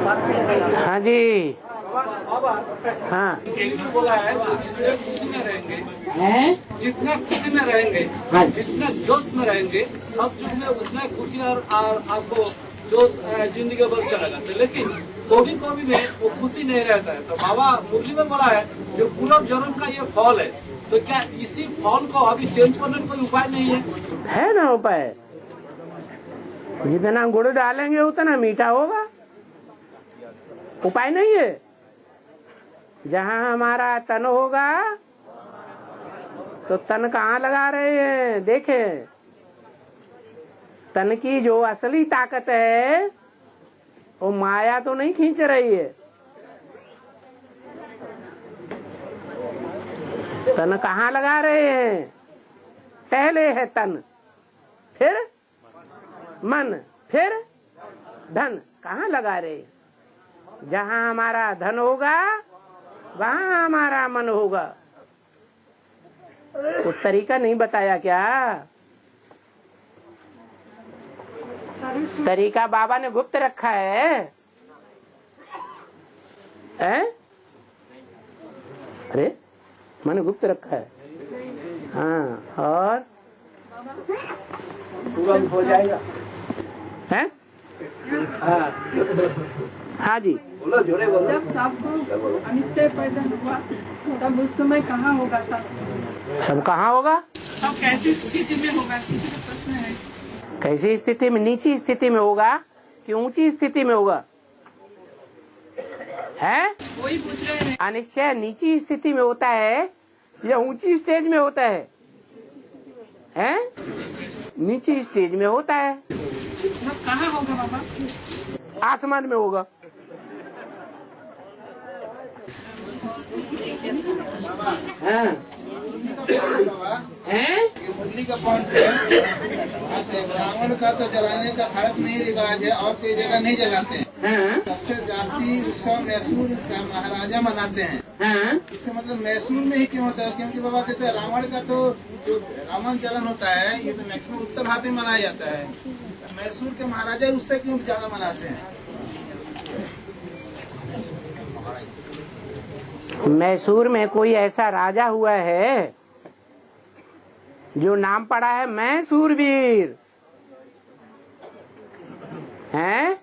हाँ जी। हाँ बोला है तो जितने खुशी में रहेंगे है, जितना खुशी में रहेंगे, हाँ। जितना जोश में रहेंगे, सब युग में उतना खुशी और आपको जोश जिंदगी भर चलेगा। लेकिन कभी में वो खुशी नहीं रहता है। तो बाबा मुरली में बोला है जो पूर्व जन्म का ये फल है, तो क्या इसी फल को अभी चेंज करने का कोई उपाय नहीं है ना उपाय। जितना गुड़ डालेंगे उतना मीठा होगा। उपाय नहीं है। जहाँ हमारा तन होगा तो तन कहाँ लगा रहे हैं? देखें, तन की जो असली ताकत है वो माया तो नहीं खींच रही है। तन कहाँ लगा रहे हैं? पहले है तन, फिर मन, फिर धन। कहाँ लगा रहे? जहाँ हमारा धन होगा वहाँ हमारा मन होगा। वो तरीका नहीं बताया क्या? तरीका बाबा ने गुप्त रखा है। अरे मैंने गुप्त रखा है। हाँ, और तुरंत हो जाएगा। है? हाँ जी, बोलो, जोरे बोलो। जब आपको अनिश्चय पैदा हुआ तब उस समय कहाँ होगा सब कहाँ होगा? सब कैसी स्थिति में होगा? किसी का प्रश्न है। कैसी स्थिति में? नीची स्थिति में होगा कि ऊंची स्थिति में होगा? है? वही पूछ रहे हैं। अनिश्चय नीची स्थिति में होता है या ऊंची स्टेज में होता है? हैं? नीची स्टेज में होता है। मतलब कहाँ होगा बाबा? आसमान में होगा। हाँ। मुरली का पॉइंट है, रावण का तो जलाने का भारत में ही रिवाज है और कोई जगह नहीं जलाते हैं। हाँ। सबसे जास्ती उत्सव मैसूर का महाराजा मनाते हैं। हाँ। इससे मतलब मैसूर में ही क्यों होता है? क्योंकि बाबा कहते हैं रावण का तो जो रावण जलन होता है ये तो मैक्सिमम उत्तर भारत में मनाया जाता है। मैसूर के महाराजा उससे क्यों ज्यादा मनाते हैं? मैसूर में कोई ऐसा राजा हुआ है जो नाम पड़ा है मैसूरवीर? हैं?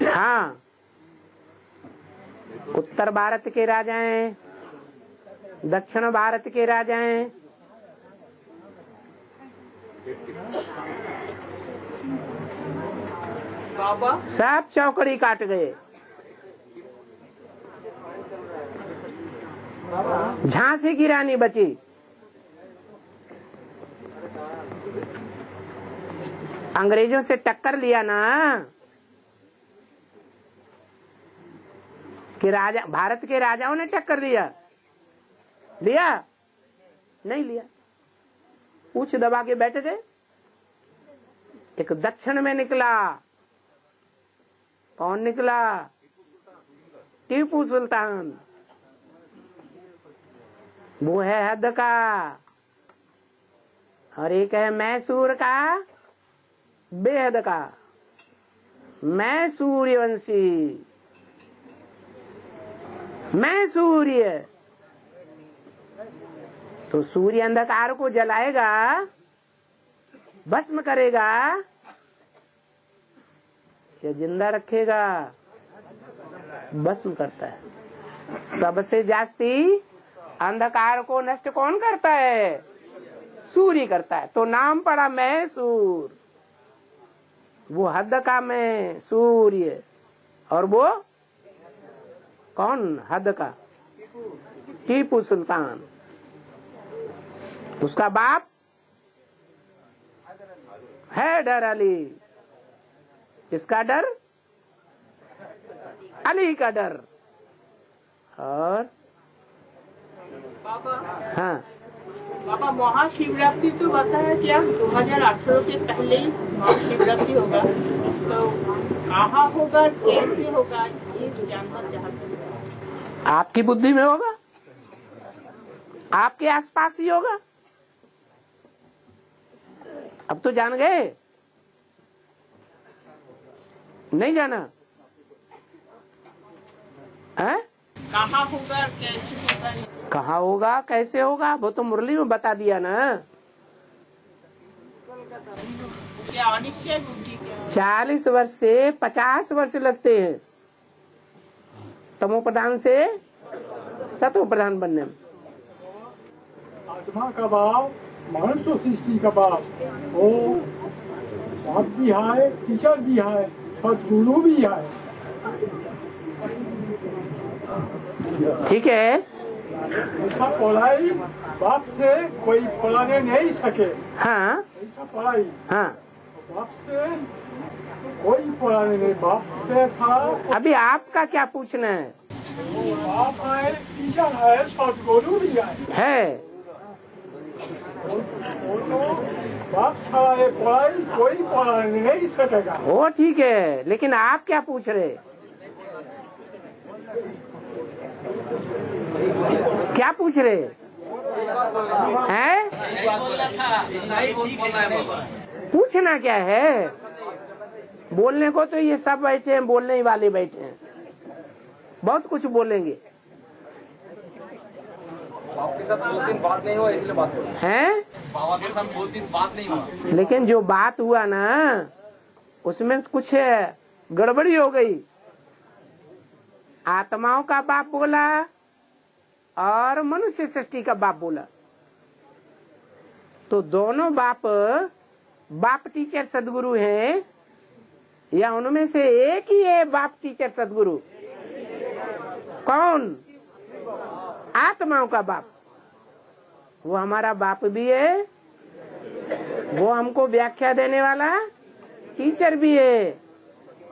हाँ, उत्तर भारत के राजा हैं, दक्षिण भारत के राजा हैं। सब चौकड़ी काट गए। झांसी की रानी बची। अंग्रेजों से टक्कर लिया ना कि राजा, भारत के राजाओं ने टक्कर लिया? नहीं लिया। पूछ दबा के बैठ गए। एक दक्षिण में निकला। कौन निकला? टीपू सुल्तान। वो है हद का और एक है मैसूर का बेहद का। मैं सूर्यवंशी, मैं सूर्य। तो सूर्य अंधकार को जलाएगा, भस्म करेगा या जिंदा रखेगा? भस्म करता है। सबसे जास्ती अंधकार को नष्ट कौन करता है? सूर्य करता है। तो नाम पड़ा मैसूर। वो हद का मैं सूर्य और वो कौन? हद का टीपू सुल्तान। उसका बाप हैदर अली। किसका डर? अली का डर। और हाँ, बाबा महाशिवरात्रि तो बताया क्या 2018 के पहले ही महाशिवरात्रि होगा, तो कहाँ होगा, कैसे होगा, ये जानना चाहते हैं। आपकी बुद्धि में होगा, आपके आसपास ही होगा। अब तो जान गए। नहीं जाना है? कहाँ होगा कैसे होगा? कहाँ होगा कैसे होगा वो तो मुरली में बता दिया ना। क्या अनिश्चय बुद्धि क्या? 40 वर्ष से 50 वर्ष लगते हैं तमो प्रधान से सतो प्रधान बनने में। आत्मा का भाव मनुष्य सृष्टि का भाव वो बाप भी है, टीचर भी है, सदगुरु भी है। ठीक है। ऐसा पढ़ाई बाप से कोई पढ़ाने नहीं सके। हाँ ऐसा पढ़ाई हाँ बाप से कोई पढ़ाने नहीं। बाप से था अभी आपका क्या पूछना है? बाप है, टीचर है, सदगुरु भी है। बाप छाड़ा ये पढ़ाई कोई पढ़ाने नहीं सकेगा। वो ठीक है लेकिन आप क्या पूछ रहे? क्या पूछ रहे हैं? पूछना क्या है? बोलने को तो ये सब बैठे हैं, बोलने ही वाले बैठे हैं, बहुत कुछ बोलेंगे। आपके साथ 2 दिन बात नहीं हुआ इसलिए बात हुआ हैं? बाबा के साथ 2 दिन बात नहीं हुआ। लेकिन जो बात हुआ ना उसमें कुछ गड़बड़ी हो गई। आत्माओं का बाप बोला और मनुष्य सृष्टि का बाप बोला, तो दोनों बाप टीचर सदगुरु हैं या उनमें से एक ही है बाप टीचर सदगुरु? कौन? आत्माओं का बाप। वो हमारा बाप भी है, वो हमको व्याख्या देने वाला टीचर भी है,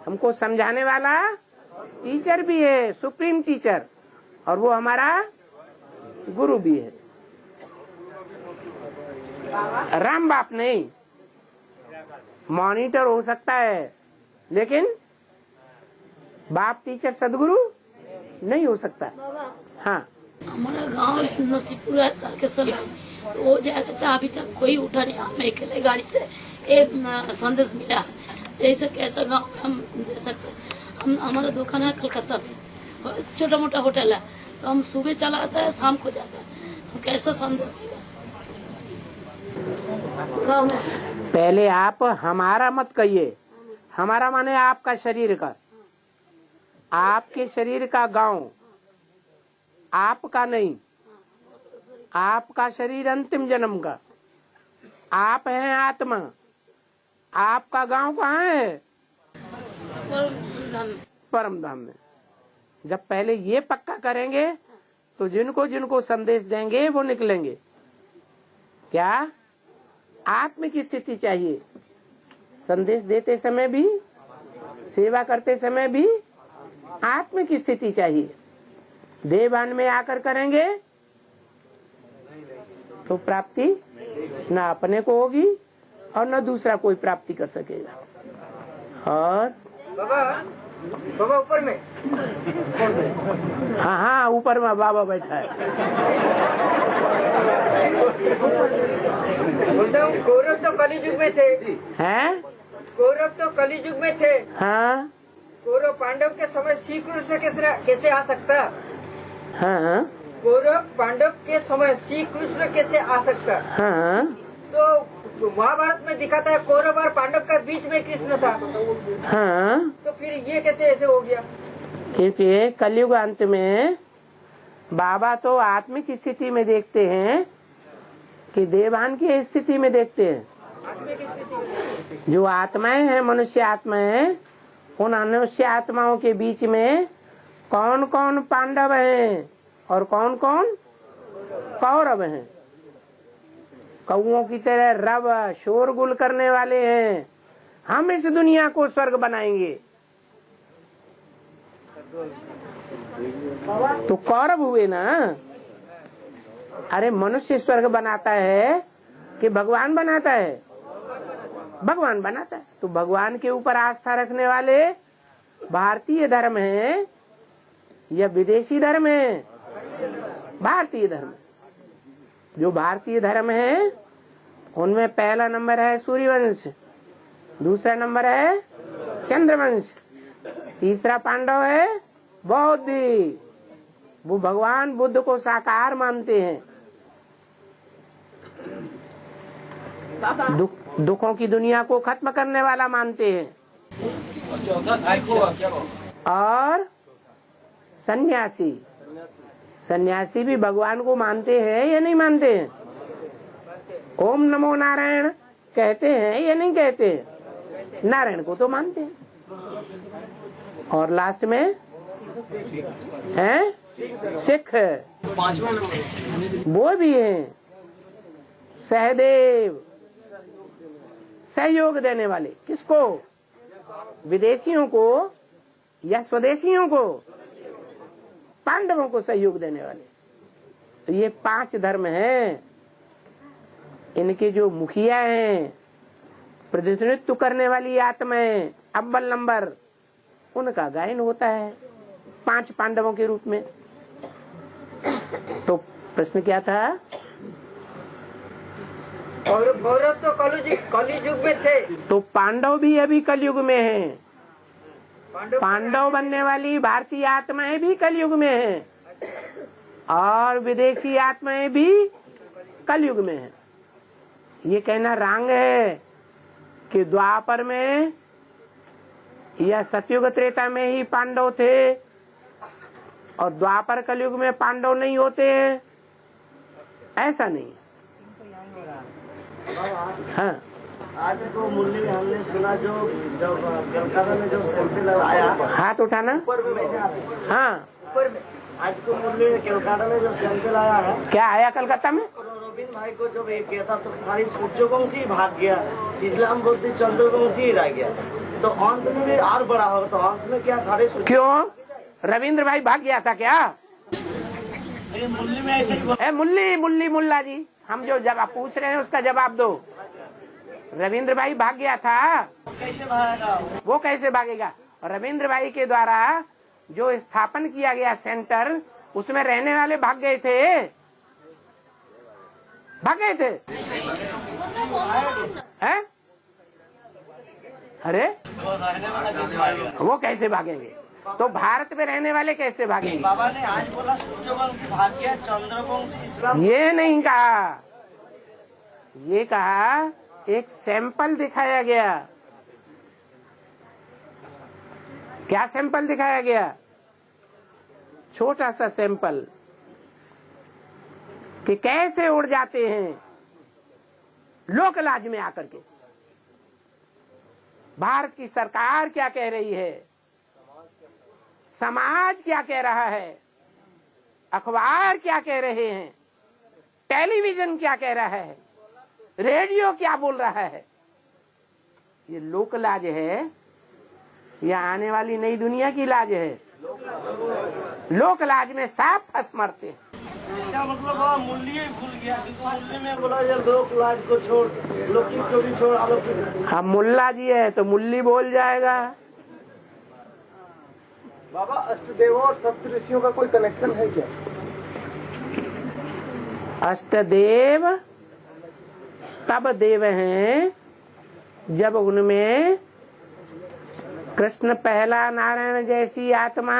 हमको समझाने वाला टीचर भी है, सुप्रीम टीचर, और वो हमारा गुरु भी है। राम बाप नहीं, मॉनिटर हो सकता है लेकिन बाप टीचर सदगुरु नहीं हो सकता। हाँ हमारा गांव नसीपुर है तारकेश्वर तो वो जगह से अभी तक कोई उठा नहीं। हम अकेले गाड़ी से एक संदेश मिला है, जैसे कैसा गांव में हम दे सकते हैं। हमारा दुकान है कलकत्ता में, छोटा मोटा होटल है, तो हम सुबह चला आता है शाम को जाता है, हम कैसा संदेश देगा? पहले आप हमारा मत कहिए, हमारा माने आपका शरीर का, आपके शरीर का गांव, आपका नहीं। आपका शरीर अंतिम जन्म का, आप हैं आत्मा। आपका गांव कहाँ है? परम धाम में। जब पहले ये पक्का करेंगे तो जिनको जिनको संदेश देंगे वो निकलेंगे। क्या आत्म की स्थिति चाहिए? संदेश देते समय भी, सेवा करते समय भी आत्म की स्थिति चाहिए। देवान में आकर करेंगे तो प्राप्ति न अपने को होगी और न दूसरा कोई प्राप्ति कर सकेगा। और बाबा ऊपर में, हाँ हाँ ऊपर में बाबा बैठा है। बोलता हूँ कौरव तो कलियुग में थे। हैं? कौरव तो कलियुग में थे। हाँ कौरव पांडव के समय श्री कृष्ण कैसे आ सकता? हाँ कौरव पांडव के समय श्री कृष्ण कैसे आ सकता? हाँ तो महाभारत में दिखाता है कौरव और पांडव का बीच में कृष्ण था। हाँ। तो फिर ये कैसे ऐसे हो गया? क्योंकि कलयुग अंत में बाबा तो आत्मिक स्थिति में देखते हैं कि देवान की स्थिति में देखते हैं। आत्मिक स्थिति में जो आत्माएं हैं, मनुष्य आत्माएं, उन मनुष्य आत्माओं के बीच में कौन कौन पांडव हैं और कौन कौन कौरव हैं। कौओं की तरह रब शोरगुल करने वाले हैं, हम इस दुनिया को स्वर्ग बनाएंगे। तो कौरव हुए ना। अरे मनुष्य स्वर्ग बनाता है कि भगवान बनाता है? भगवान बनाता है। तो भगवान के ऊपर आस्था रखने वाले भारतीय धर्म है या विदेशी धर्म है? भारतीय धर्म। जो भारतीय धर्म है उनमें पहला नंबर है सूर्यवंश, दूसरा नंबर है चंद्रवंश, तीसरा पांडव है बौद्धि, वो भगवान बुद्ध को साकार मानते हैं, दुखों की दुनिया को खत्म करने वाला मानते हैं। और सन्यासी, सन्यासी भी भगवान को मानते हैं या नहीं मानते हैं? ओम नमो नारायण कहते हैं या नहीं कहते हैं? नारायण को तो मानते हैं। और लास्ट में हैं सिख, वो भी हैं सहदेव, सहयोग देने वाले। किसको? विदेशियों को या स्वदेशियों को? पांडवों को सहयोग देने वाले। तो ये 5 धर्म हैं। इनके जो मुखिया हैं, प्रतिनिधित्व करने वाली आत्माएं, अव्वल नंबर, उनका गायन होता है 5 पांडवों के रूप में। तो प्रश्न क्या था? और गौरव तो कलयुग में थे, तो पांडव भी अभी कलयुग में हैं। पांडव बनने वाली भारतीय आत्माएं भी कलयुग में हैं और विदेशी आत्माएं भी कलयुग में हैं। ये कहना रंग है कि द्वापर में या सतयुग त्रेता में ही पांडव थे और द्वापर कलयुग में पांडव नहीं होते हैं, ऐसा नहीं। हाँ, आज को मुरली में हमने सुना जो कलकत्ता में जो सैंपल आया, हाथ उठाना। हाँ, आज को मुरली में कलकत्ता में जो सैंपल आया है, क्या आया कलकत्ता में? रविंद्र भाई को जब ये किया था तो सारी सूर्यवंशी भाग गया, इस्लाम बुद्धि चंद्रवंशी रह गया, तो अंत में भी और बड़ा होगा। तो अंत में क्या सारे क्यों रविंद्र भाई भाग गया था क्या? मुरली में ऐसे ही मुल्ली मुल्ला जी, हम जो जवाब पूछ रहे हैं उसका जवाब दो। रविंद्र भाई भाग गया था, कैसे भागेगा? वो कैसे भागेगा? रविंद्र भाई के द्वारा जो स्थापन किया गया सेंटर, उसमें रहने वाले भाग गए थे, भाग गए थे। हैं? अरे वो कैसे भागेंगे? तो भारत में रहने वाले कैसे भागेंगे? बाबा ने आज बोला सूर्यवंशी भाग गया, चंद्रवंशी इस्लाम। ये नहीं कहा, ये कहा एक सैंपल दिखाया गया। क्या सैंपल दिखाया गया? छोटा सा सैंपल कि कैसे उड़ जाते हैं लोकलाज में आकर के। भारत की सरकार क्या कह रही है, समाज क्या कह रहा है, अखबार क्या कह रहे हैं, टेलीविजन क्या कह रहा है, रेडियो क्या बोल रहा है। ये लोक लाज है या आने वाली नई दुनिया की लाज है? लोक लाज में साफ फंस मरते हैं। इसका मतलब मूल्य ही भूल गया। मूल्य में बोला लोक लाज को छोड़, लौकिक को भी छोड़, अलौकिक। हम मुल्ला जी है तो मुल्ली बोल जाएगा। बाबा अष्टदेव और सप्तऋषियों का कोई कनेक्शन है क्या? अष्टदेव तब देव हैं जब उनमें कृष्ण पहला नारायण जैसी आत्मा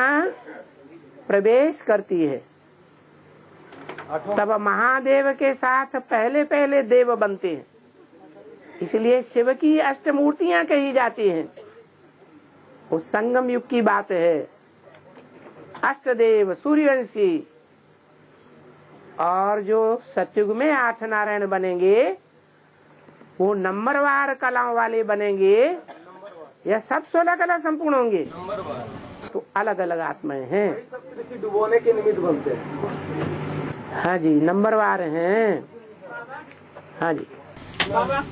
प्रवेश करती है, तब महादेव के साथ पहले पहले देव बनते हैं। इसलिए शिव की अष्टमूर्तियां कही जाती हैं। उस संगम युग की बात है। अष्टदेव सूर्यवंशी, और जो सतयुग में 8 नारायण बनेंगे वो नंबरवार कलाओं वाले बनेंगे या सब 16 कला संपूर्ण होंगे? तो अलग अलग आत्माएं हैं। सप्तऋषि डुबोने के निमित्त बनते हैं। हाँ जी, नंबरवार हैं। हाँ जी बाबा,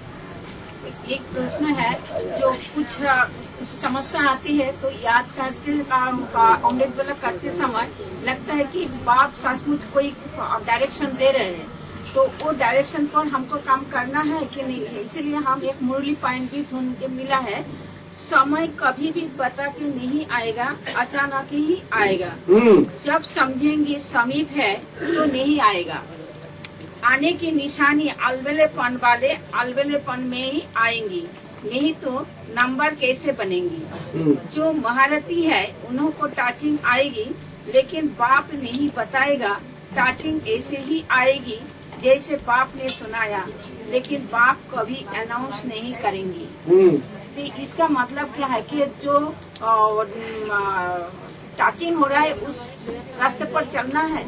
एक प्रश्न है, जो कुछ समस्या आती है तो याद करते अमृत वेला करते समय लगता है कि बाप सचमुच कोई डायरेक्शन दे रहे हैं, तो वो डायरेक्शन पर हमको काम करना है कि नहीं है। इसीलिए हम एक मुरली पॉइंट भी ढूंढ के मिला है। समय कभी भी पता के नहीं आएगा, अचानक ही आएगा। जब समझेंगे समीप है तो नहीं आएगा। आने की निशानी अलबेलेपन वाले अलबेलेपन में ही आएंगी। नहीं तो नंबर कैसे बनेंगी। जो महारथी है उन्हों को टचिंग आएगी, लेकिन बाप नहीं बताएगा टचिंग ऐसे ही आएगी जैसे बाप ने सुनाया, लेकिन बाप कभी अनाउंस नहीं करेंगी। तो इसका मतलब क्या है कि जो टचिंग हो रहा है उस रास्ते पर चलना है।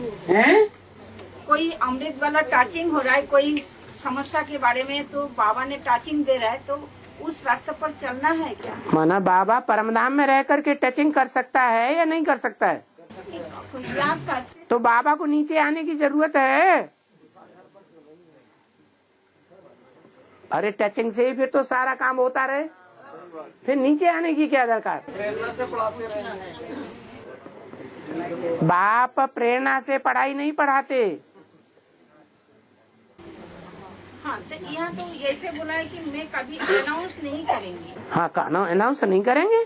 कोई अमृत वाला टचिंग हो रहा है, कोई समस्या के बारे में, तो बाबा ने टचिंग दे रहा है, तो उस रास्ते पर चलना है क्या। माना बाबा परमधाम में रह करके टचिंग कर सकता है या नहीं कर सकता है? तो बाबा को नीचे आने की जरूरत है। अरे टचिंग से ही फिर तो सारा काम होता रहे, फिर नीचे आने की क्या दरकार। बाप प्रेरणा से पढ़ाई नहीं पढ़ाते। हाँ, तो यहाँ तो ऐसे बोला है कि मैं कभी अनाउंस नहीं करेंगी। हाँ, अनाउंस नहीं करेंगे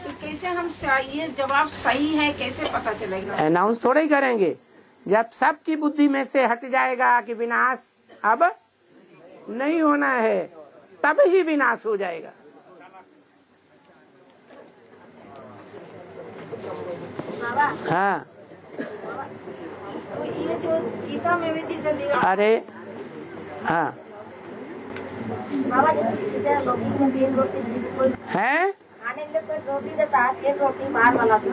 तो कैसे हम ये जवाब सही है कैसे पता चलेगा। अनाउंस थोड़ा ही करेंगे, जब सबकी बुद्धि में से हट जाएगा कि विनाश अब नहीं होना है, तब ही विनाश हो जाएगा। हाँ, तो ये जो गीता में भी चीजें दी, अरे हाँ है, खाने के लिए कोई रोटी देता है, एक रोटी बाहर वाला से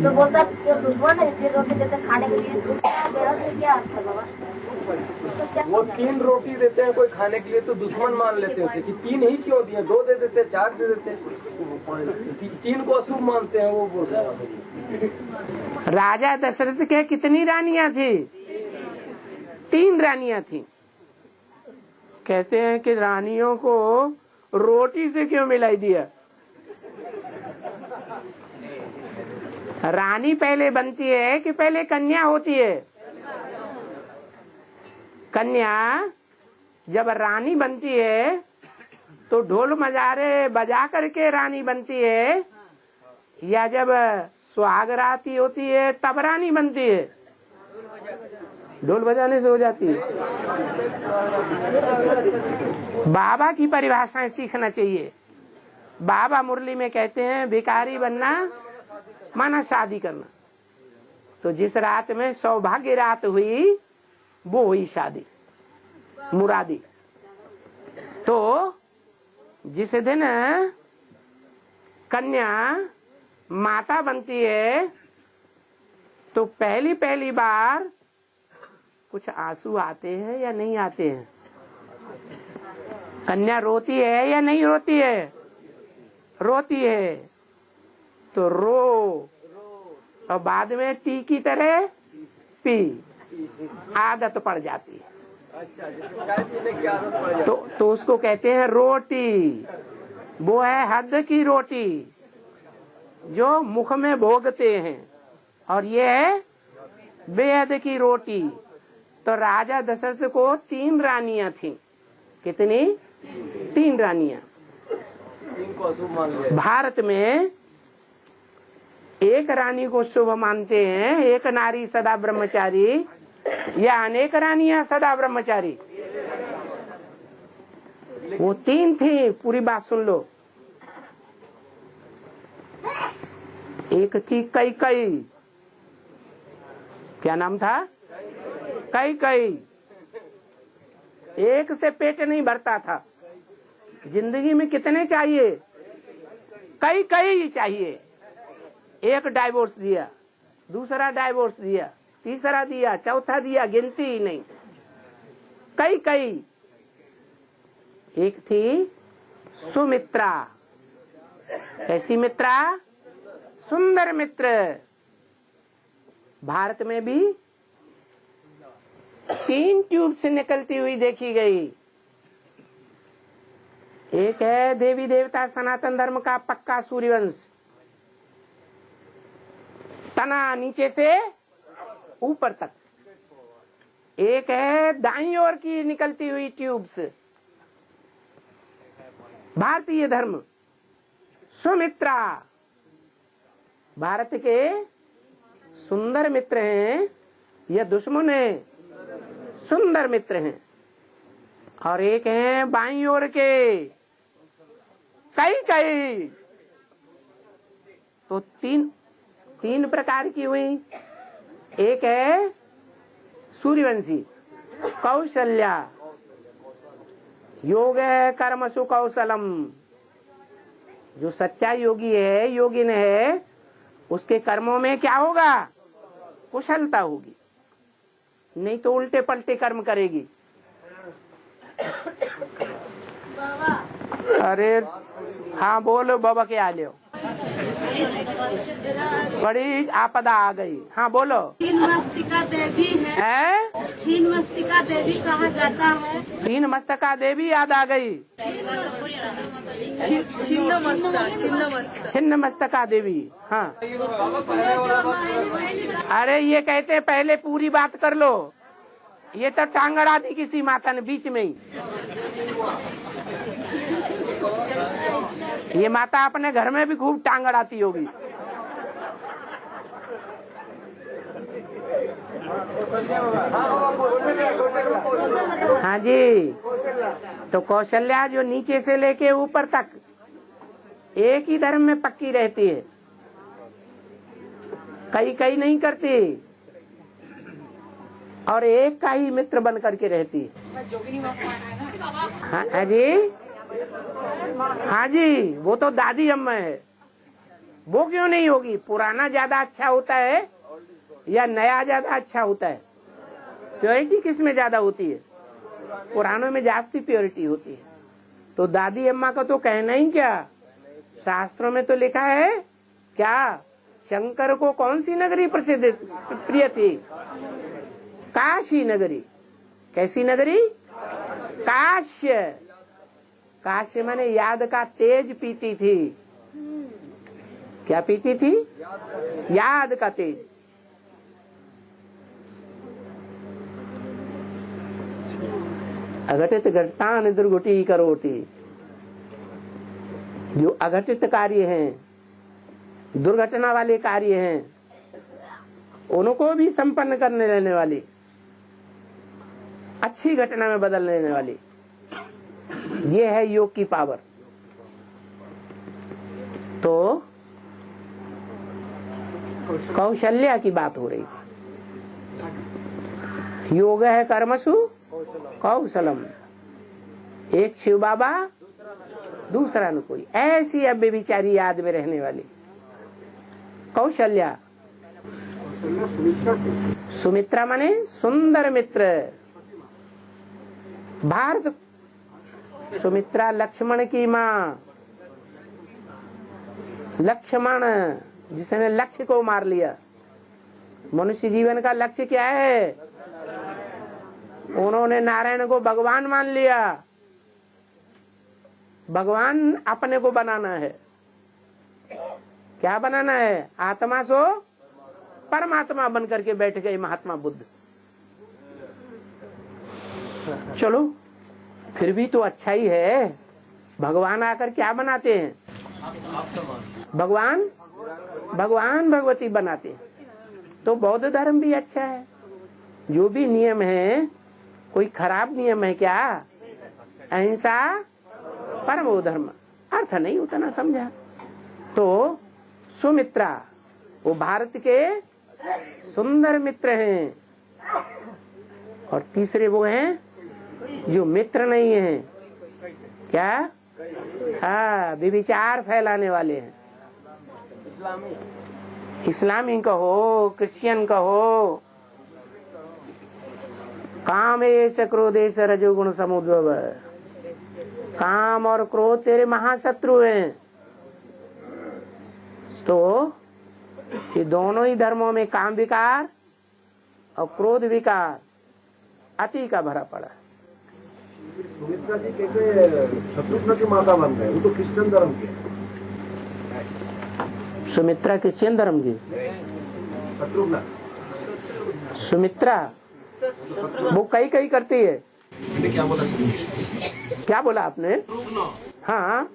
बोलता है दुश्मन है, फिर रोटी देते खाने के लिए, उसका क्या अर्थ है बाबा। वो 3 रोटी देते हैं कोई खाने के लिए तो दुश्मन मान लेते हैं उसे कि 3 ही क्यों दिए, 2 दे देते, 4 दे देते, 3 को अशुभ मानते हैं। वो बोल रहे हैं राजा दशरथ के कितनी रानियां थी? 3 रानियां थी। कहते हैं कि रानियों को रोटी से क्यों मिलाई दिया। रानी पहले बनती है कि पहले कन्या होती है? कन्या जब रानी बनती है तो ढोल मजारे बजा करके रानी बनती है, या जब सुहागराती होती है तब रानी बनती है? ढोल बजाने से हो जाती है। बाबा की परिभाषाएं सीखना चाहिए। बाबा मुरली में कहते हैं भिखारी बनना माना शादी करना। तो जिस रात में सौभाग्य रात हुई वो हुई शादी मुरादी। तो जिस दिन कन्या माता बनती है तो पहली बार कुछ आंसू आते हैं या नहीं आते हैं? कन्या रोती है या नहीं रोती है? रोती है तो रो, और बाद में टी की तरह पी, आदत पड़ जाती है। तो उसको कहते हैं रोटी। वो है हद की रोटी जो मुख में भोगते हैं, और ये है बेहद की रोटी। तो राजा दशरथ को 3 रानियां थी। कितनी? 3 रानियां। भारत में एक रानी को शुभ मानते हैं, एक नारी सदा ब्रह्मचारी, या अनेक रानियां सदा ब्रह्मचारी? वो 3 थी। पूरी बात सुन लो। एक थी कैकई। क्या नाम था? कैकई। एक से पेट नहीं भरता था। जिंदगी में कितने चाहिए? कई चाहिए। एक डाइवोर्स दिया, दूसरा डाइवोर्स दिया, तीसरा दिया, चौथा दिया, गिनती ही नहीं। कई। एक थी सुमित्रा। कैसी मित्रा? सुंदर मित्र। भारत में भी 3 ट्यूब से निकलती हुई देखी गई। एक है देवी देवता सनातन धर्म का पक्का सूर्यवंश, तना नीचे से ऊपर तक। एक है दाईं ओर की निकलती हुई ट्यूब्स, भारतीय धर्म, सुमित्रा। भारत के सुंदर मित्र हैं या दुश्मन हैं? सुंदर मित्र हैं। और एक है बाईं ओर के कई तो तीन प्रकार की हुई। एक है सूर्यवंशी कौशल्या, योग है कर्मसु कौशलम। जो सच्चा योगी है, योगिन है, उसके कर्मों में क्या होगा? कुशलता होगी, नहीं तो उल्टे पलटे कर्म करेगी। अरे हाँ बोलो बाबा, क्या ले बड़ी आपदा आ गई। हाँ बोलो। छिन्नमस्तिका देवी है, छिन्नमस्तिका देवी कहा जाता है। छिन्नमस्तिका देवी याद आ गई। छिन्नमस्तिका देवी, हाँ। अरे ये कहते पहले पूरी बात कर लो, ये तो टांगड़ा दी किसी माता ने बीच में ही। ये माता अपने घर में भी खूब टांग अड़ाती होगी। हाँ जी, तो कौशल्या जो नीचे से लेके ऊपर तक एक ही धर्म में पक्की रहती है, कई नहीं करती, और एक का ही मित्र बन करके रहती है। हाँ जी, हाँ जी, वो तो दादी अम्मा है। वो क्यों नहीं होगी? पुराना ज्यादा अच्छा होता है या नया ज्यादा अच्छा होता है? प्योरिटी किस में ज्यादा होती है? पुरानों में जास्ती प्योरिटी होती है। तो दादी अम्मा का तो कहना ही क्या, शास्त्रों में तो लिखा है क्या, शंकर को कौन सी नगरी प्रसिद्ध प्रिय थी? काशी नगरी। कैसी नगरी? काश्य। काश्य माने याद का तेज पीती थी। क्या पीती थी? याद का तेज। अघटित घटतान दुर्घटी करोति। जो अघटित कार्य हैं, दुर्घटना वाले कार्य हैं, उनको भी संपन्न करने लेने वाली, अच्छी घटना में बदल लेने वाली, ये है योग की पावर। तो कौशल्या की बात हो रही। योग है कर्मसु कौशलम। एक शिव बाबा, दूसरा न कोई। ऐसी अब बेचारी याद में रहने वाली कौशल्या। सुमित्रा माने सुंदर मित्र। भारत सुमित्रा लक्ष्मण की माँ। लक्ष्मण जिसने लक्ष्य को मार लिया। मनुष्य जीवन का लक्ष्य क्या है? उन्होंने नारायण को भगवान मान लिया। भगवान अपने को बनाना है। क्या बनाना है? आत्मा सो परमात्मा बन करके बैठ गए महात्मा बुद्ध। चलो फिर भी तो अच्छा ही है। भगवान आकर क्या बनाते हैं? भगवान भगवती बनाते हैं। तो बौद्ध धर्म भी अच्छा है। जो भी नियम है, कोई खराब नियम है क्या? अहिंसा परमो धर्म। अर्थ नहीं उतना समझा। तो सुमित्रा वो भारत के सुंदर मित्र हैं। और तीसरे वो हैं जो मित्र नहीं हैं। क्या? हाँ, विचार फैलाने वाले हैं। इस्लामी कहो, क्रिश्चियन कहो, कामेश क्रोधेश रजोगुण समुद्भव। काम और क्रोध तेरे महाशत्रु हैं। तो ये दोनों ही धर्मों में काम विकार और क्रोध विकार अति का भरा पड़ा है। सुमित्रा जी कैसे शत्रुघ्न की माता बन गए? वो तो क्रिश्चियन धर्म के। सुमित्रा क्रिश्चियन धर्म की। शत्रुघ्न सुमित्रा वो कई करती है। क्या बोला आपने? हाँ,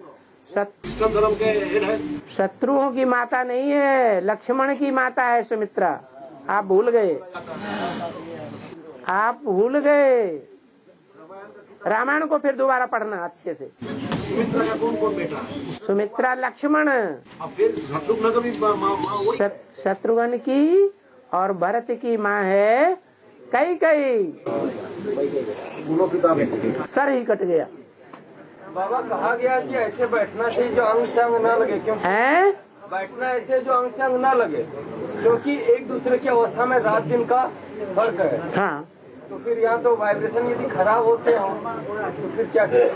क्रिश्चियन धर्म के हेड है। शत्रुओं की माता नहीं है, लक्ष्मण की माता है सुमित्रा। आप भूल गए। आप भूल गए। रामायण को फिर दोबारा पढ़ना अच्छे से। सुमित्रा का कौन कौन बेटा है? सुमित्रा लक्ष्मण, और फिर शत्रुघ्न का भी माँ वही। शत्रुघ्न की और भरत की माँ है कैकेयी। दोनों पिता बेटे। सर ही कट गया। बाबा कहा गया कि ऐसे बैठना चाहिए जो अंग से अंग न लगे, क्यों हैं? बैठना ऐसे जो अंग से अंग न लगे, क्योंकि एक दूसरे की अवस्था में रात दिन का फर्क है। हाँ, तो फिर यहाँ तो वाइब्रेशन यदि खराब होते हो तो फिर क्या करें?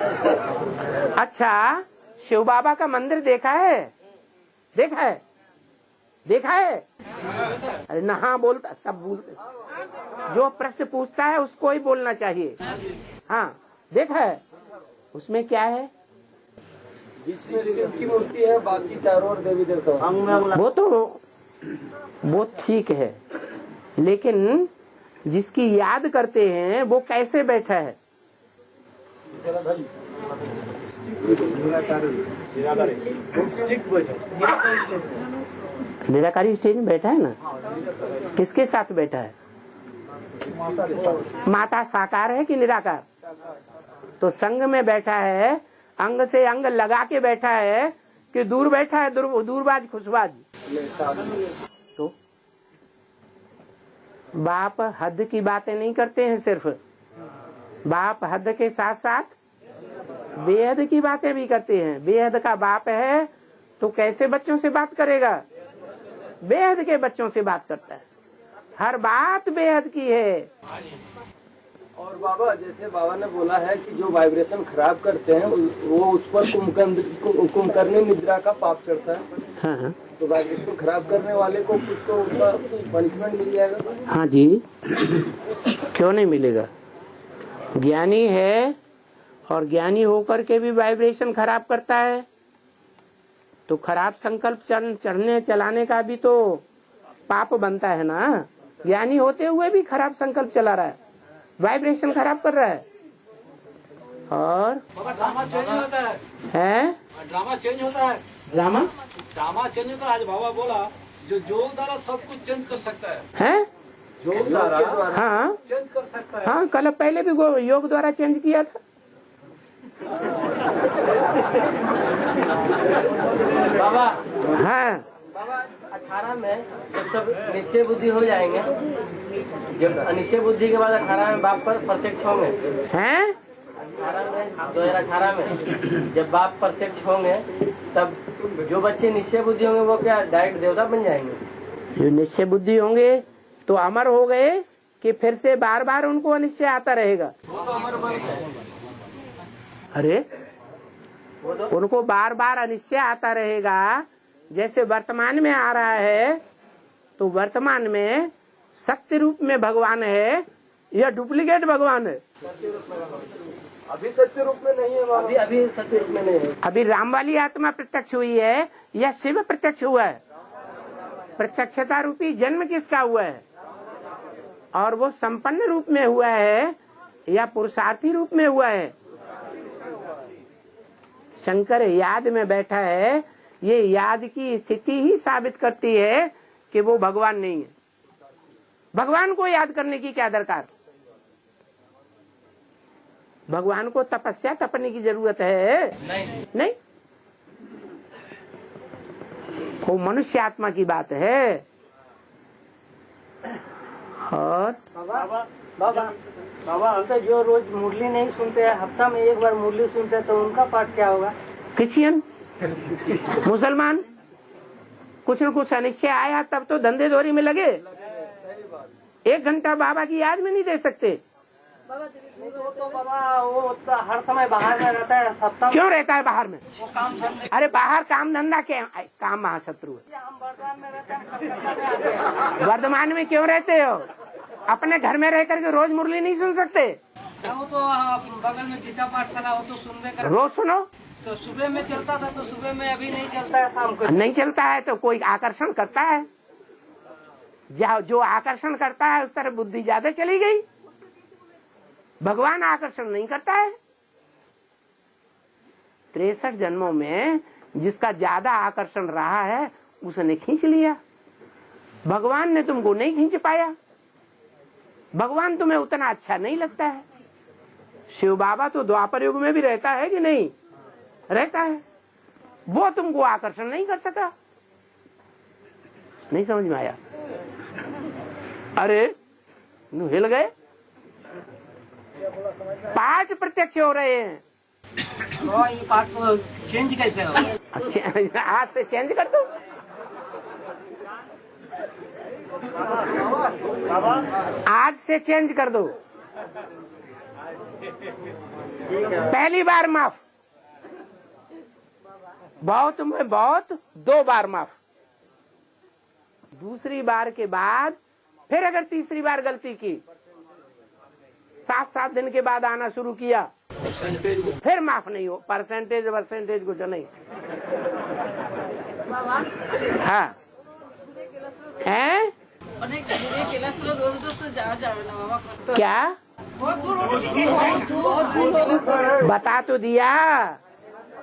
अच्छा, शिव बाबा का मंदिर देखा है? देखा है? देखा है? अरे नहा बोलता, सब बोलते। जो प्रश्न पूछता है उसको ही बोलना चाहिए। हाँ, देखा है? उसमें क्या है? बीच में शिव की मूर्ति है, बाकी चारों ओर देवी देवता। वो ठीक है, लेकिन जिसकी याद करते हैं वो कैसे बैठा है? निराकारी स्टेज में बैठा है ना? किसके साथ बैठा है? माता साकार है कि निराकार? तो संग में बैठा है, अंग से अंग लगा के बैठा है कि दूर बैठा है, दूरबाज खुशबाज? तो बाप हद की बातें नहीं करते हैं, सिर्फ बाप हद के साथ साथ बेहद की बातें भी करते हैं। बेहद का बाप है तो कैसे बच्चों से बात करेगा? बेहद के बच्चों से बात करता है, हर बात बेहद की है। और बाबा जैसे बाबा ने बोला है कि जो वाइब्रेशन खराब करते हैं वो उस पर कुंभकर्णी निद्रा का पाप चढ़ता है। हाँ, तो वाइब्रेशन खराब करने वाले को कुछ तो उसका पनिशमेंट मिल जाएगा? हाँ जी, क्यों नहीं मिलेगा? ज्ञानी है और ज्ञानी होकर के भी वाइब्रेशन खराब करता है, तो खराब संकल्प चढ़ने चलाने का भी तो पाप बनता है ना। ज्ञानी होते हुए भी खराब संकल्प चला रहा है, वाइब्रेशन खराब कर रहा है। और ड्रामा चेंज होता है, ड्रामा चेंज होता है, ड्रामा चेंज होता है। आज बाबा बोला जो योग द्वारा सब कुछ चेंज कर सकता है। योग द्वारा हाँ चेंज कर सकता है। हाँ, कल पहले भी योग द्वारा चेंज किया था। बाबा हाँ, बाबा 18 में जब सब निश्चय बुद्धि हो जाएंगे, जब अनिश्चय बुद्धि के बाद 18 में बाप पर प्रत्यक्ष होंगे हैं? 2018 में जब बाप प्रत्यक्ष होंगे तब जो बच्चे निश्चय बुद्धि होंगे वो क्या डायरेक्ट देवता बन जाएंगे? जो निश्चय बुद्धि होंगे तो अमर हो गए कि फिर से बार बार उनको अनिश्चय आता रहेगा? वो तो अमर बन गए। अरे उनको बार बार अनिश्चय आता रहेगा। जैसे वर्तमान में आ रहा है तो वर्तमान में सत्य रूप में भगवान है या डुप्लीकेट भगवान है? अभी सत्य रूप में नहीं है। अभी सत्य रूप में नहीं है। अभी राम वाली आत्मा प्रत्यक्ष हुई है या शिव प्रत्यक्ष हुआ है? प्रत्यक्षता रूपी जन्म किसका हुआ है? और वो संपन्न रूप में हुआ है या पुरुषार्थी रूप में हुआ है? शंकर याद में बैठा है, ये याद की स्थिति ही साबित करती है कि वो भगवान नहीं है। भगवान को याद करने की क्या दरकार? भगवान को तपस्या तपने की जरूरत है? नहीं। वो मनुष्य आत्मा की बात है। और बाबा हम तो जो रोज मुरली नहीं सुनते हैं, हफ्ता में एक बार मुरली सुनते हैं, तो उनका पाठ क्या होगा? क्रिश्चियन, मुसलमान, कुछ न कुछ अनिश्चय आया तब तो धंधे दोरी में लगे। 1 घंटा बाबा की याद में नहीं दे सकते। तो बाबा वो तो हर समय बाहर में रहता है, सप्ताह क्यों रहता है बाहर में? वो काम धंधे। अरे बाहर काम धंधा क्या? काम महाशत्रु है। हम वर्तमान में रहते हैं। वर्धमान में क्यों रहते हो? अपने घर में रह करके रोज मुरली नहीं सुन सकते? वो तो बगल में गीता पाठशाला हो तो सुनने कर। रोज सुनो। तो सुबह में चलता था, तो सुबह में अभी नहीं चलता है, शाम को नहीं चलता है तो कोई आकर्षण करता है। जो आकर्षण करता है उस तरफ बुद्धि ज्यादा चली गई। भगवान आकर्षण नहीं करता है। 63 जन्मों में जिसका ज्यादा आकर्षण रहा है उसने खींच लिया। भगवान ने तुमको नहीं खींच पाया। भगवान तुम्हें उतना अच्छा नहीं लगता है। शिव बाबा तो द्वापर युग में भी रहता है कि नहीं? रहता है, वो तुमको आकर्षण नहीं कर सका। नहीं समझ में आया? अरे हिल गए, पाठ प्रत्यक्ष हो रहे हैं। ये पाठ को चेंज कैसे हो? अच्छा, आज से चेंज कर दो। आज से चेंज कर दो। पहली बार माफ, बहुत में बहुत 2 बार माफ। दूसरी बार के बाद फिर अगर तीसरी बार गलती की, 7 दिन के बाद आना शुरू किया, फिर माफ नहीं हो। परसेंटेज कुछ नहीं। हाँ है क्या बता तो दिया।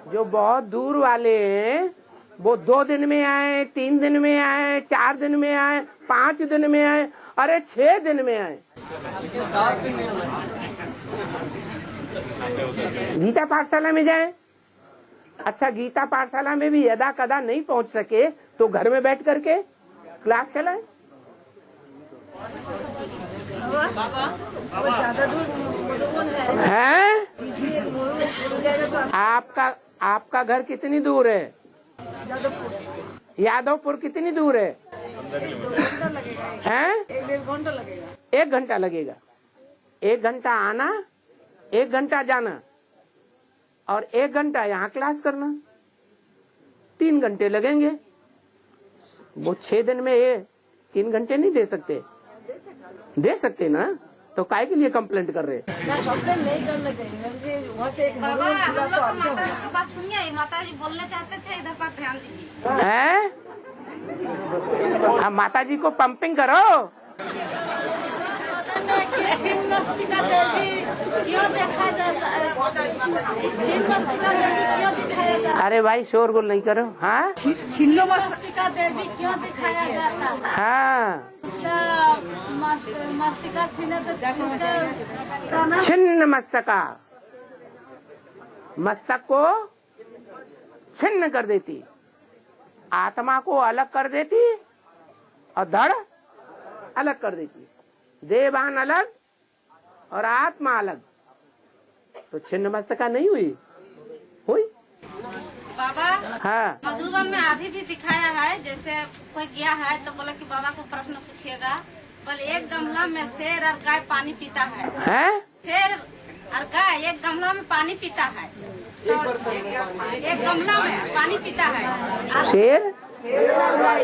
जो बहुत दूर वाले हैं वो 2 दिन में आए, 3 दिन में आए, 4 दिन में आए, 5 दिन में आए, अरे 6 दिन में आए। गीता पाठशाला में जाए। अच्छा, गीता पाठशाला में भी यदा कदा नहीं पहुंच सके तो घर में बैठ करके क्लास चलाए। है आपका घर कितनी दूर है? यादवपुर कितनी दूर है? 1 घंटा लगेगा। 1 घंटा लगेगा। 1 घंटा आना, 1 घंटा जाना और 1 घंटा यहाँ क्लास करना, 3 घंटे लगेंगे। वो 6 दिन में ये 3 घंटे नहीं दे सकते? दे सकते ना, तो काय के लिए कंप्लेंट कर रहे? नहीं करना चाहिए। वहाँ से एक बात सुनिए, माता जी बोलना चाहते थे, इधर पर ध्यान दीजिए। हैं? माता जी को पंपिंग करो। अरे भाई शोरगुल नहीं करो। हाँ, छिन्न मस्तिका देवी क्यों दिखाया जाता है? हाँ, मस्तिका छिन्न मस्तका, मस्तक को छिन्न कर देती, आत्मा को अलग कर देती और धड़ अलग कर देती। देवान अलग और आत्मा अलग, तो छिन्न मस्तका नहीं हुई? बाबा, हाँ, मधुबन में अभी भी दिखाया है। जैसे कोई गया है तो बोला कि बाबा को प्रश्न पूछिएगा, बोले एक गमला में शेर और गाय पानी पीता है। शेर और गाय एक गमला में पानी पीता है, तो एक गमला में पानी पीता है। शेर गाय,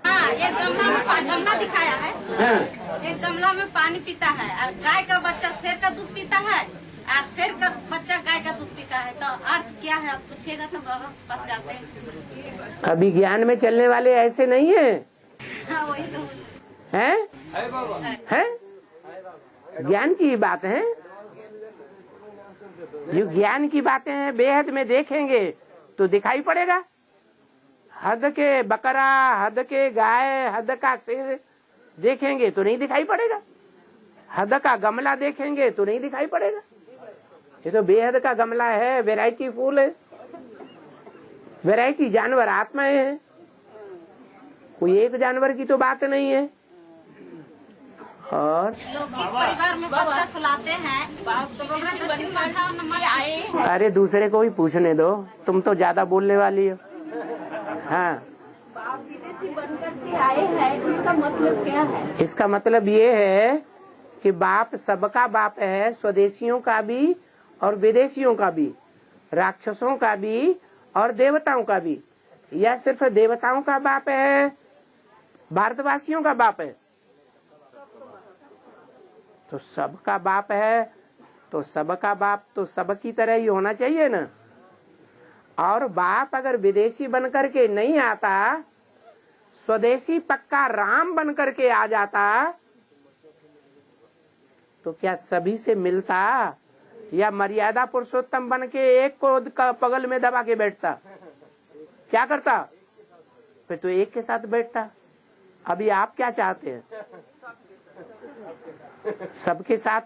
हाँ, एक गमला में गमला दिखाया है। एक गमला में पानी पीता है और गाय का बच्चा शेर का दूध पीता है और शेर का बच्चा गाय का दूध पीता है। तो अर्थ क्या है, आप पूछिएगा तो बाबा पास जाते हैं। अभी ज्ञान में चलने वाले ऐसे नहीं है। हाँ, वही तो है। ज्ञान की बात है, जो ज्ञान की बातें हैं बेहद में देखेंगे तो दिखाई पड़ेगा। हद के बकरा, हद के गाय, हद का शेर देखेंगे तो नहीं दिखाई पड़ेगा। हद का गमला देखेंगे तो नहीं दिखाई पड़ेगा। ये तो बेहद का गमला है, वैरायटी फूल है, वैरायटी जानवर आत्माएं हैं। कोई एक जानवर की तो बात नहीं है। और परिवार में बच्चा सुलाते हैं तो अरे दूसरे को भी पूछने दो, तुम तो ज्यादा बोलने वाली हो। हाँ, विदेशी बनकर के आए हैं, इसका मतलब क्या है? इसका मतलब ये है कि बाप सबका बाप है, स्वदेशियों का भी और विदेशियों का भी, राक्षसों का भी और देवताओं का भी। यह सिर्फ देवताओं का बाप है, भारतवासियों का बाप है? तो सबका बाप है, तो सबका बाप तो सबकी तरह ही होना चाहिए ना। और बाप अगर विदेशी बनकर के नहीं आता, स्वदेशी पक्का राम बनकर के आ जाता, तो क्या सभी से मिलता या मर्यादा पुरुषोत्तम बन के एक को बगल में दबा के बैठता? क्या करता? फिर तो एक के साथ बैठता। अभी आप क्या चाहते हैं? सबके साथ,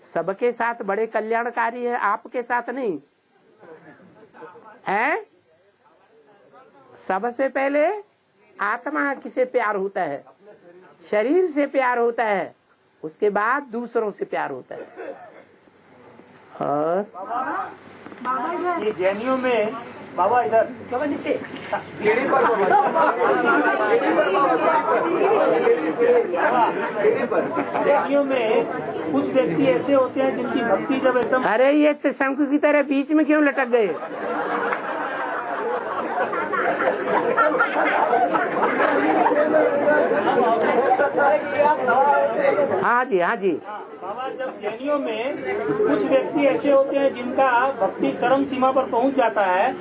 सबके साथ बड़े कल्याणकारी है, आपके साथ नहीं। है? सबसे पहले आत्मा किसे प्यार होता है? शरीर से प्यार होता है, उसके बाद दूसरों से प्यार होता है। और ये जैनियों में बाबा इधर नीचे सीढ़ी पर जैनियों में कुछ व्यक्ति ऐसे होते हैं जिनकी भक्ति जब एकदम, अरे ये शंख की तरह बीच में क्यों लटक गए? हाँ जी, हाँ जी। बाबा जब जैनियों में कुछ व्यक्ति ऐसे होते हैं जिनका भक्ति चरम सीमा पर पहुंच जाता है,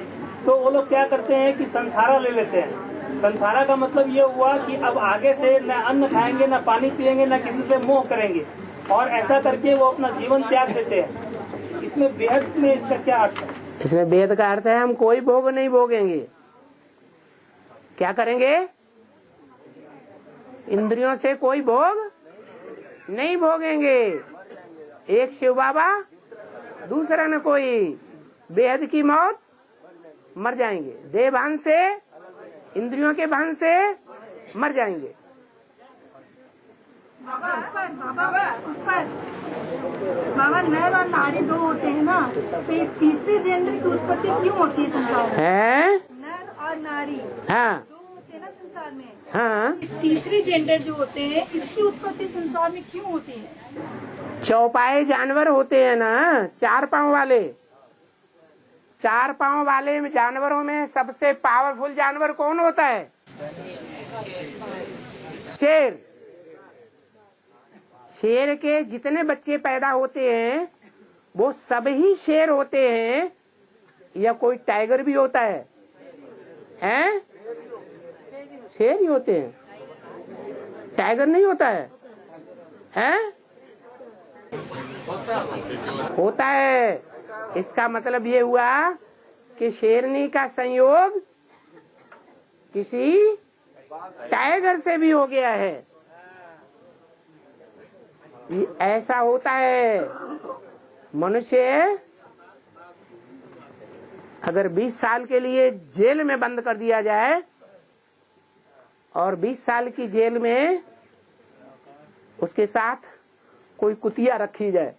तो वो लोग क्या करते हैं कि संथारा ले लेते हैं। संथारा का मतलब ये हुआ कि अब आगे से न अन्न खाएंगे, न पानी पिएंगे, न किसी से मोह करेंगे, और ऐसा करके वो अपना जीवन त्याग देते हैं। इसमें बेहद में इसका क्या अर्थ है? इसमें वेद का अर्थ है हम कोई भोग नहीं भोगेंगे। क्या करेंगे? इंद्रियों से कोई भोग नहीं भोगेंगे। एक शिव बाबा, दूसरा न कोई। बेहद की मौत मर जाएंगे, देह भान से, इंद्रियों के भान से मर जाएंगे। बाबा नर और नारी दो होते हैं ना, तो एक तीसरे जेंडर की उत्पत्ति क्यों होती है संसार में? है? नर और नारी हाँ, दो होते हैं ना संसार में। हाँ। तीसरे जेंडर जो होते हैं, इसकी उत्पत्ति संसार में क्यों होती है? चौपाए जानवर होते हैं ना, 4 पांव वाले। 4 पांव वाले जानवरों में सबसे पावरफुल जानवर कौन होता है? शेर। शेर के जितने बच्चे पैदा होते हैं वो सब ही शेर होते हैं, या कोई टाइगर भी होता है? हैं? शेर ही होते हैं, टाइगर नहीं होता है। हैं? होता है। इसका मतलब ये हुआ कि शेरनी का संयोग किसी टाइगर से भी हो गया है। ये ऐसा होता है। मनुष्य अगर 20 साल के लिए जेल में बंद कर दिया जाए और 20 साल की जेल में उसके साथ कोई कुतिया रखी जाए,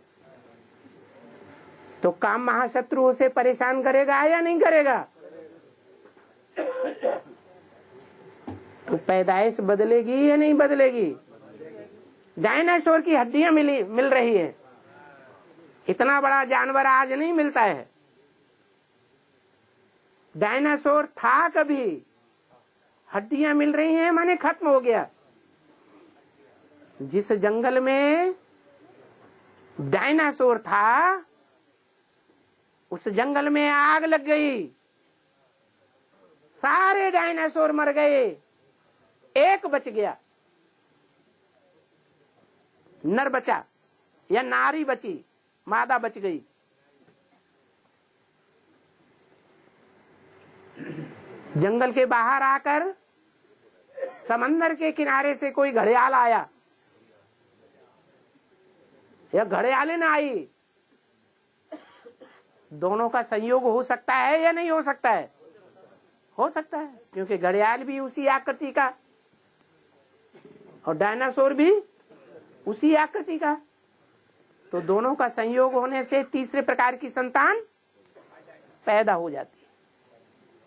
तो काम महाशत्रु उसे परेशान करेगा या नहीं करेगा? तो पैदाइश बदलेगी या नहीं बदलेगी? डायनासोर की हड्डियां मिल रही है। इतना बड़ा जानवर आज नहीं मिलता है। डायनासोर था कभी, हड्डियां मिल रही हैं माने खत्म हो गया। जिस जंगल में डायनासोर था उस जंगल में आग लग गई, सारे डायनासोर मर गए, एक बच गया, नर बचा या नारी बची, मादा बच गई। जंगल के बाहर आकर समंदर के किनारे से कोई घड़ियाल आया या घड़ियाले न आई, दोनों का संयोग हो सकता है या नहीं हो सकता है? हो सकता है, क्योंकि घड़ियाल भी उसी आकृति का और डायनासोर भी उसी आकृति का। तो दोनों का संयोग होने से तीसरे प्रकार की संतान पैदा हो जाती है।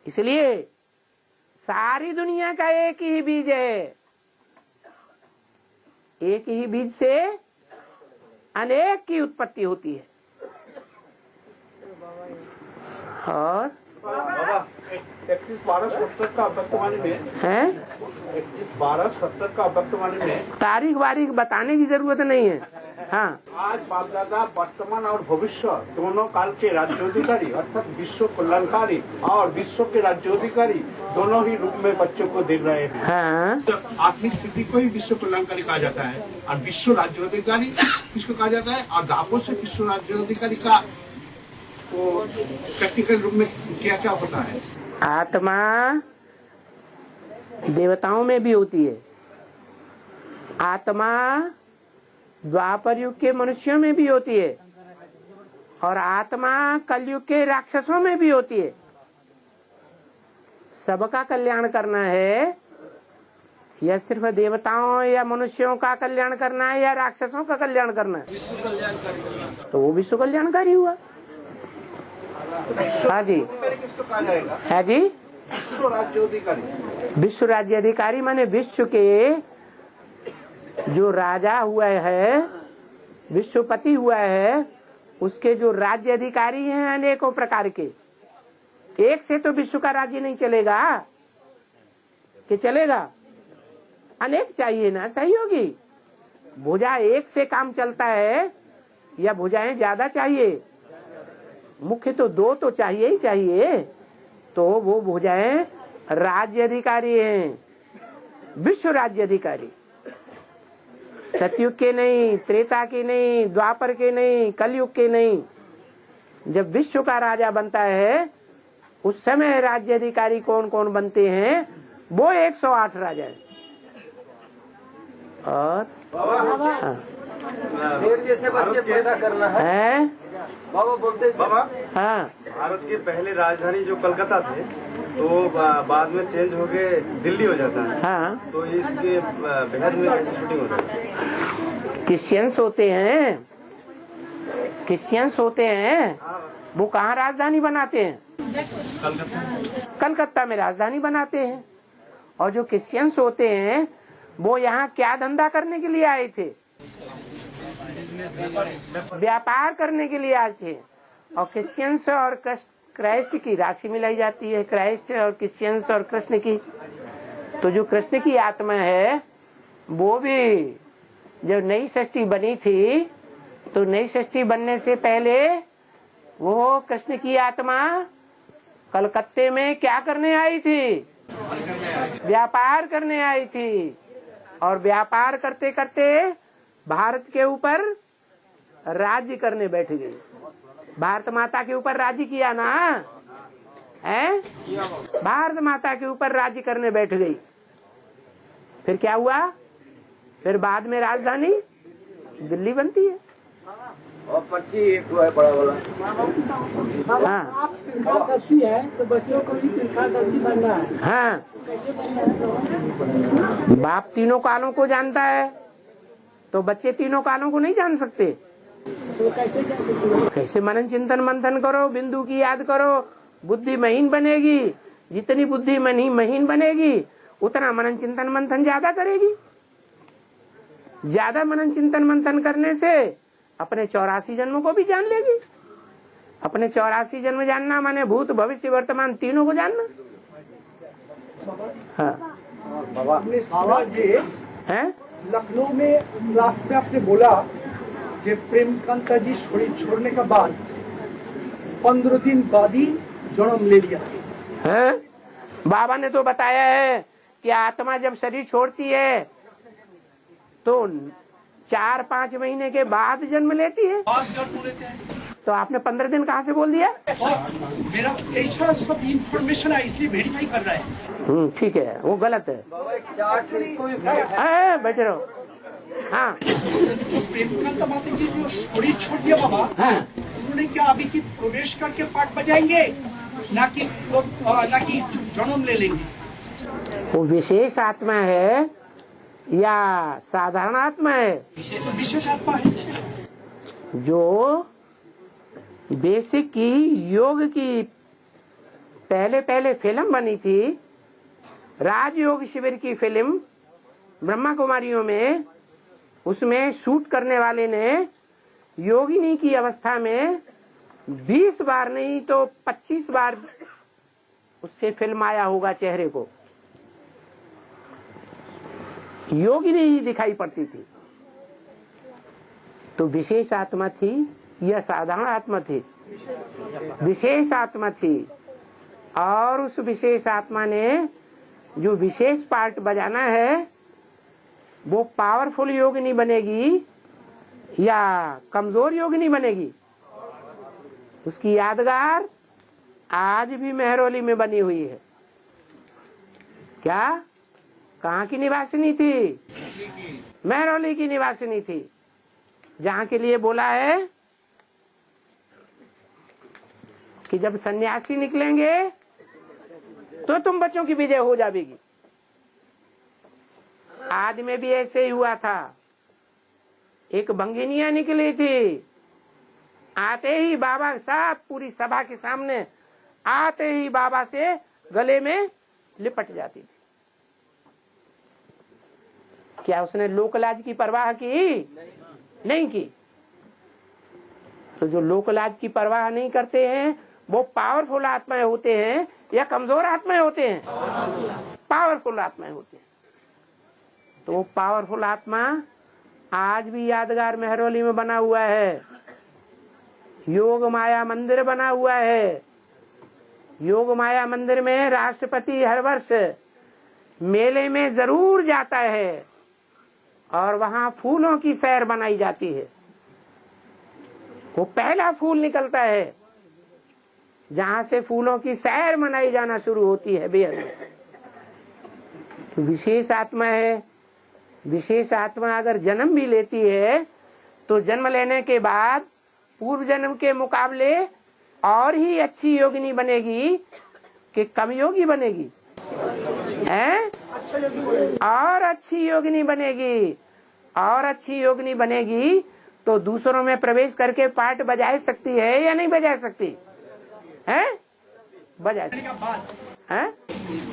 इसलिए सारी दुनिया का एक ही बीज है। एक ही बीज से अनेक की उत्पत्ति होती है। और 31-12-70 का वर्तमान में है, 31-12-70 का वर्तमान में तारीख वारीख बताने की जरूरत नहीं है। हाँ, आज बाप दादा वर्तमान और भविष्य दोनों काल के राज्योधिकारी अर्थात विश्व कल्याणकारी और विश्व के राज्योधिकारी दोनों ही रूप में बच्चों को देख रहे हैं। हाँ। तो आत्मिक स्थिति को ही विश्व कल्याणकारी कहा जाता है और विश्व राज्योधिकारी किसको कहा जाता है, और दापों से विश्व राज्योधिकारी का वो प्रैक्टिकल रूप में क्या क्या होता है? आत्मा देवताओं में भी होती है, आत्मा द्वापर युग के मनुष्यों में भी होती है, और आत्मा कलयुग के राक्षसों में भी होती है। सबका कल्याण करना है या सिर्फ देवताओं या मनुष्यों का कल्याण करना है या राक्षसों का कल्याण करना है? विश्व कल्याणकारी। तो वो विश्व कल्याणकारी हुआ। हाँ जी, है जी। विश्व राज्याधिकारी, विश्व राज्याधिकारी माने विश्व के जो राजा हुआ है, विश्वपति हुआ है, उसके जो राज्य अधिकारी हैं अनेकों प्रकार के। एक से तो विश्व का राज्य नहीं चलेगा कि चलेगा, अनेक चाहिए ना सहयोगी। भुजा एक से काम चलता है या भुजाएं ज्यादा चाहिए? मुख्य तो दो तो चाहिए ही चाहिए। तो वो भुजाएं राज्य अधिकारी हैं, विश्व राज्य अधिकारी। सतयुग के नहीं, त्रेता के नहीं, द्वापर के नहीं, कलयुग के नहीं। जब विश्व का राजा बनता है उस समय राज्य अधिकारी कौन कौन बनते हैं? वो 108 राजा है। और शेर जैसे बच्चे पैदा करना है। बाबा बोलते बाबा, हाँ, भारत की पहली राजधानी जो कलकत्ता थे तो बाद में चेंज होके दिल्ली हो जाता है। हाँ, तो इसके बेहद में कैसे शूटिंग होता है? क्रिश्चियंस होते हैं, क्रिश्चियंस होते हैं, वो कहाँ राजधानी बनाते हैं? कलकत्ता में राजधानी बनाते हैं। और जो क्रिश्चियंस होते हैं वो यहाँ क्या धंधा करने के लिए आए थे? व्यापार करने के लिए आए थे। और क्रिश्चियंस और क्राइस्ट की राशि मिलाई जाती है, क्राइस्ट और क्रिश्चियंस और कृष्ण की। तो जो कृष्ण की आत्मा है वो भी जब नई सृष्टि बनी थी तो नई सृष्टि बनने से पहले वो कृष्ण की आत्मा कलकत्ते में क्या करने आई थी? व्यापार करने आई थी। और व्यापार करते करते भारत के ऊपर राज्य करने बैठ गई। भारत माता के ऊपर राज्य किया ना है? भारत माता के ऊपर राज्य करने बैठ गई। फिर क्या हुआ? फिर बाद में राजधानी दिल्ली बनती है। और पर्ची एक है बड़ा वाला। हाँ, आप तीर्थादर्शी है तो बच्चों को भी तीर्थादर्शी बनना है। हाँ, बाप तीनों कालों को जानता है तो बच्चे तीनों कालों को नहीं जान सकते। तो कैसे? मनन चिंतन मंथन करो, बिंदु की याद करो, बुद्धि महीन बनेगी। जितनी बुद्धि महीन बनेगी उतना मनन चिंतन मंथन ज्यादा करेगी। ज्यादा मनन चिंतन मंथन करने से अपने 84 जन्मों को भी जान लेगी। अपने 84 जन्म जानना माने भूत भविष्य वर्तमान तीनों को जानना। हाँ बाबा जी है लखनऊ में क्लास में आपने बोला कि प्रेमकांता जी शरीर छोड़ने के बाद 15 दिन बाद ही जन्म ले लिया है। बाबा ने तो बताया है कि आत्मा जब शरीर छोड़ती है तो 4-5 महीने के बाद जन्म लेती है। तो आपने 15 दिन कहाँ से बोल दिया? मेरा ऐसा सब इंफॉर्मेशन है इसलिए वेरीफाई कर रहा है। ठीक है, वो गलत है। बैठे रहो। हाँ, जो प्रेमकांता माता जी जो शरीर छोड़ दिया बाबा, उन्होंने क्या अभी की प्रवेश करके पाठ बजाएंगे ना कि जन्म ले लेंगे? वो विशेष आत्मा है या साधारण आत्मा है? विशेष आत्मा है। जो बेसिक की योग की पहले फिल्म बनी थी, राजयोग शिविर की फिल्म ब्रह्मा कुमारियों में, उसमें शूट करने वाले ने योगिनी की अवस्था में 20 बार नहीं तो 25 बार उससे फिल्म आया होगा चेहरे को। योगिनी ही दिखाई पड़ती थी। तो विशेष आत्मा थी या साधारण आत्मा थी? विशेष आत्मा थी। और उस विशेष आत्मा ने जो विशेष पार्ट बजाना है वो पावरफुल योगिनी बनेगी या कमजोर योगिनी बनेगी? उसकी यादगार आज भी मेहरौली में बनी हुई है। क्या? कहाँ की निवासिनी थी? मेहरौली की निवासिनी थी, जहाँ के लिए बोला है कि जब सन्यासी निकलेंगे तो तुम बच्चों की विजय हो जाएगी। आज में भी ऐसे ही हुआ था। एक भंगिनिया निकली थी, आते ही बाबा साहब पूरी सभा के सामने आते ही बाबा से गले में लिपट जाती थी। क्या उसने लोकलाज की परवाह की? नहीं की। तो जो लोकलाज की परवाह नहीं करते हैं वो पावरफुल आत्माएं होते हैं या कमजोर आत्माएं होते हैं? पावरफुल आत्माएं होते हैं। तो वो पावरफुल आत्मा आज भी यादगार मेहरौली में बना हुआ है। योग माया मंदिर बना हुआ है। योग माया मंदिर में राष्ट्रपति हर वर्ष मेले में जरूर जाता है और वहाँ फूलों की सैर बनाई जाती है। वो पहला फूल निकलता है जहाँ से फूलों की सैर मनाई जाना शुरू होती है। बेहद तो विशेष आत्मा है। विशेष आत्मा अगर जन्म भी लेती है तो जन्म लेने के बाद पूर्व जन्म के मुकाबले और ही अच्छी योगिनी बनेगी कि कम योगी बनेगी? हैं? और अच्छी योगिनी बनेगी। और अच्छी योगिनी बनेगी तो दूसरों में प्रवेश करके पाठ बजा सकती है या नहीं बजा सकती है? बजा है।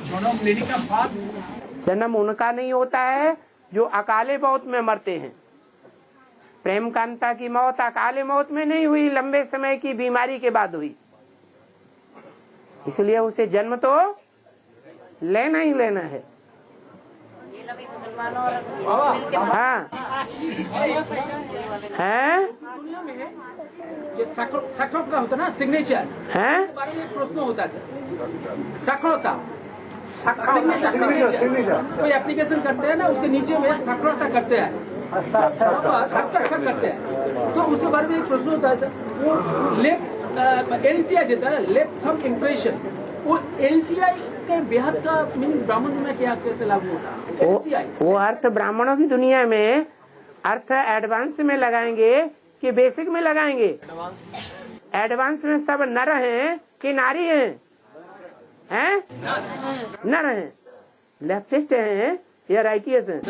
जन्म लेने का बाद जन्म उनका नहीं होता है जो अकाले मौत में मरते हैं। प्रेम कांता की मौत अकाले मौत में नहीं हुई, लंबे समय की बीमारी के बाद हुई। इसलिए उसे जन्म तो लेना ही लेना है। हाँ है साक्षरता होता ना, सिग्नेचर है। बारे में प्रश्न होता है सर। साक्षरता कोई एप्लीकेशन करते हैं ना, उसके नीचे में साक्षरता करते हैं, हस्ताक्षर करते हैं, तो उसके बारे में एक प्रश्न होता है सर। वो लेफ्ट LTI देता है, लेफ्ट थंब इम्प्रेशन। वो LTI के बेहद का मीनिंग ब्राह्मण में क्या कैसे लागू होता है? वो अर्थ ब्राह्मणों की दुनिया में अर्थ एडवांस में लगाएंगे कि बेसिक में लगाएंगे? एडवांस में सब नर हैं कि नारी हैं? हैं? नर हैं। लेफ्टिस्ट हैं या राइटियस हैं?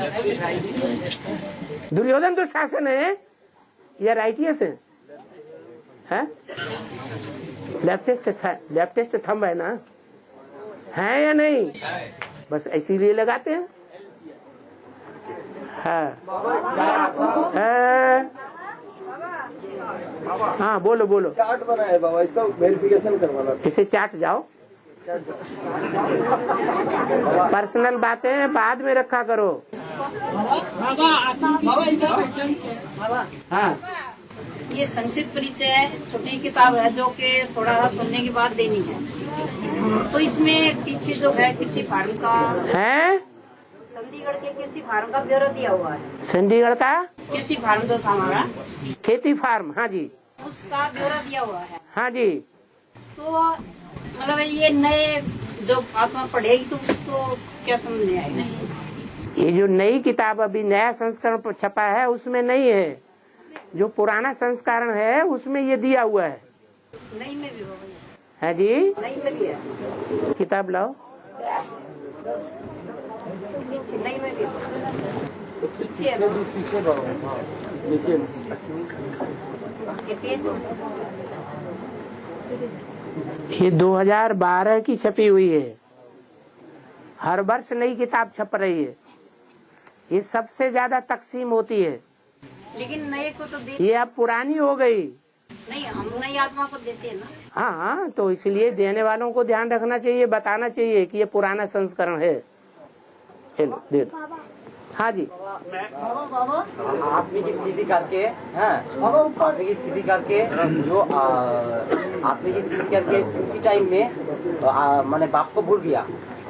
दुर्योधन तो शासन है या राइटियस है? हैं? लेफ्टिस्ट थंब है ना, है या नहीं? बस इसीलिए लगाते हैं। हाँ बोलो बोलो। चार्ट बना है बाबा, इसका वेरिफिकेशन करवाना। इसे चाट जाओ। पर्सनल बातें बाद में रखा करो। हाँ, ये संक्षिप्त परिचय छोटी किताब है जो कि थोड़ा सुनने के बाद देनी है। तो इसमें पीछे जो है कृषि फार्म का है, चंडीगढ़ के कृषि फार्म का ब्यौरा दिया हुआ है। चंडीगढ़ का कृषि फार्म जो था हमारा, खेती फार्म, हाँ जी, उसका ब्यौरा दिया हुआ है। हाँ जी। तो मतलब ये नए जो आत्मा पढ़ेगी तो उसको क्या समझ में आएगा? ये जो नई किताब अभी नया संस्करण छपा है उसमें नहीं है। जो पुराना संस्करण है उसमें ये दिया हुआ है। नई में भी होगा है जी, नई में भी है। किताब लाओ। नई में भी ये 2012 की छपी हुई है। हर वर्ष नई किताब छप रही है। ये सबसे ज्यादा तकसीम होती है। लेकिन नए को तो दे, ये अब पुरानी हो गई। नहीं, हम नई आत्मा को देते हैं ना। हाँ, तो इसलिए देने वालों को ध्यान रखना चाहिए, बताना चाहिए कि ये पुराना संस्करण है। दे दो। हाँ जी, आत्मिक स्थिति करके, आत्मिक स्थिति करके जो आत्मिक स्थिति करके उसी टाइम में मैंने बाप को भूल गया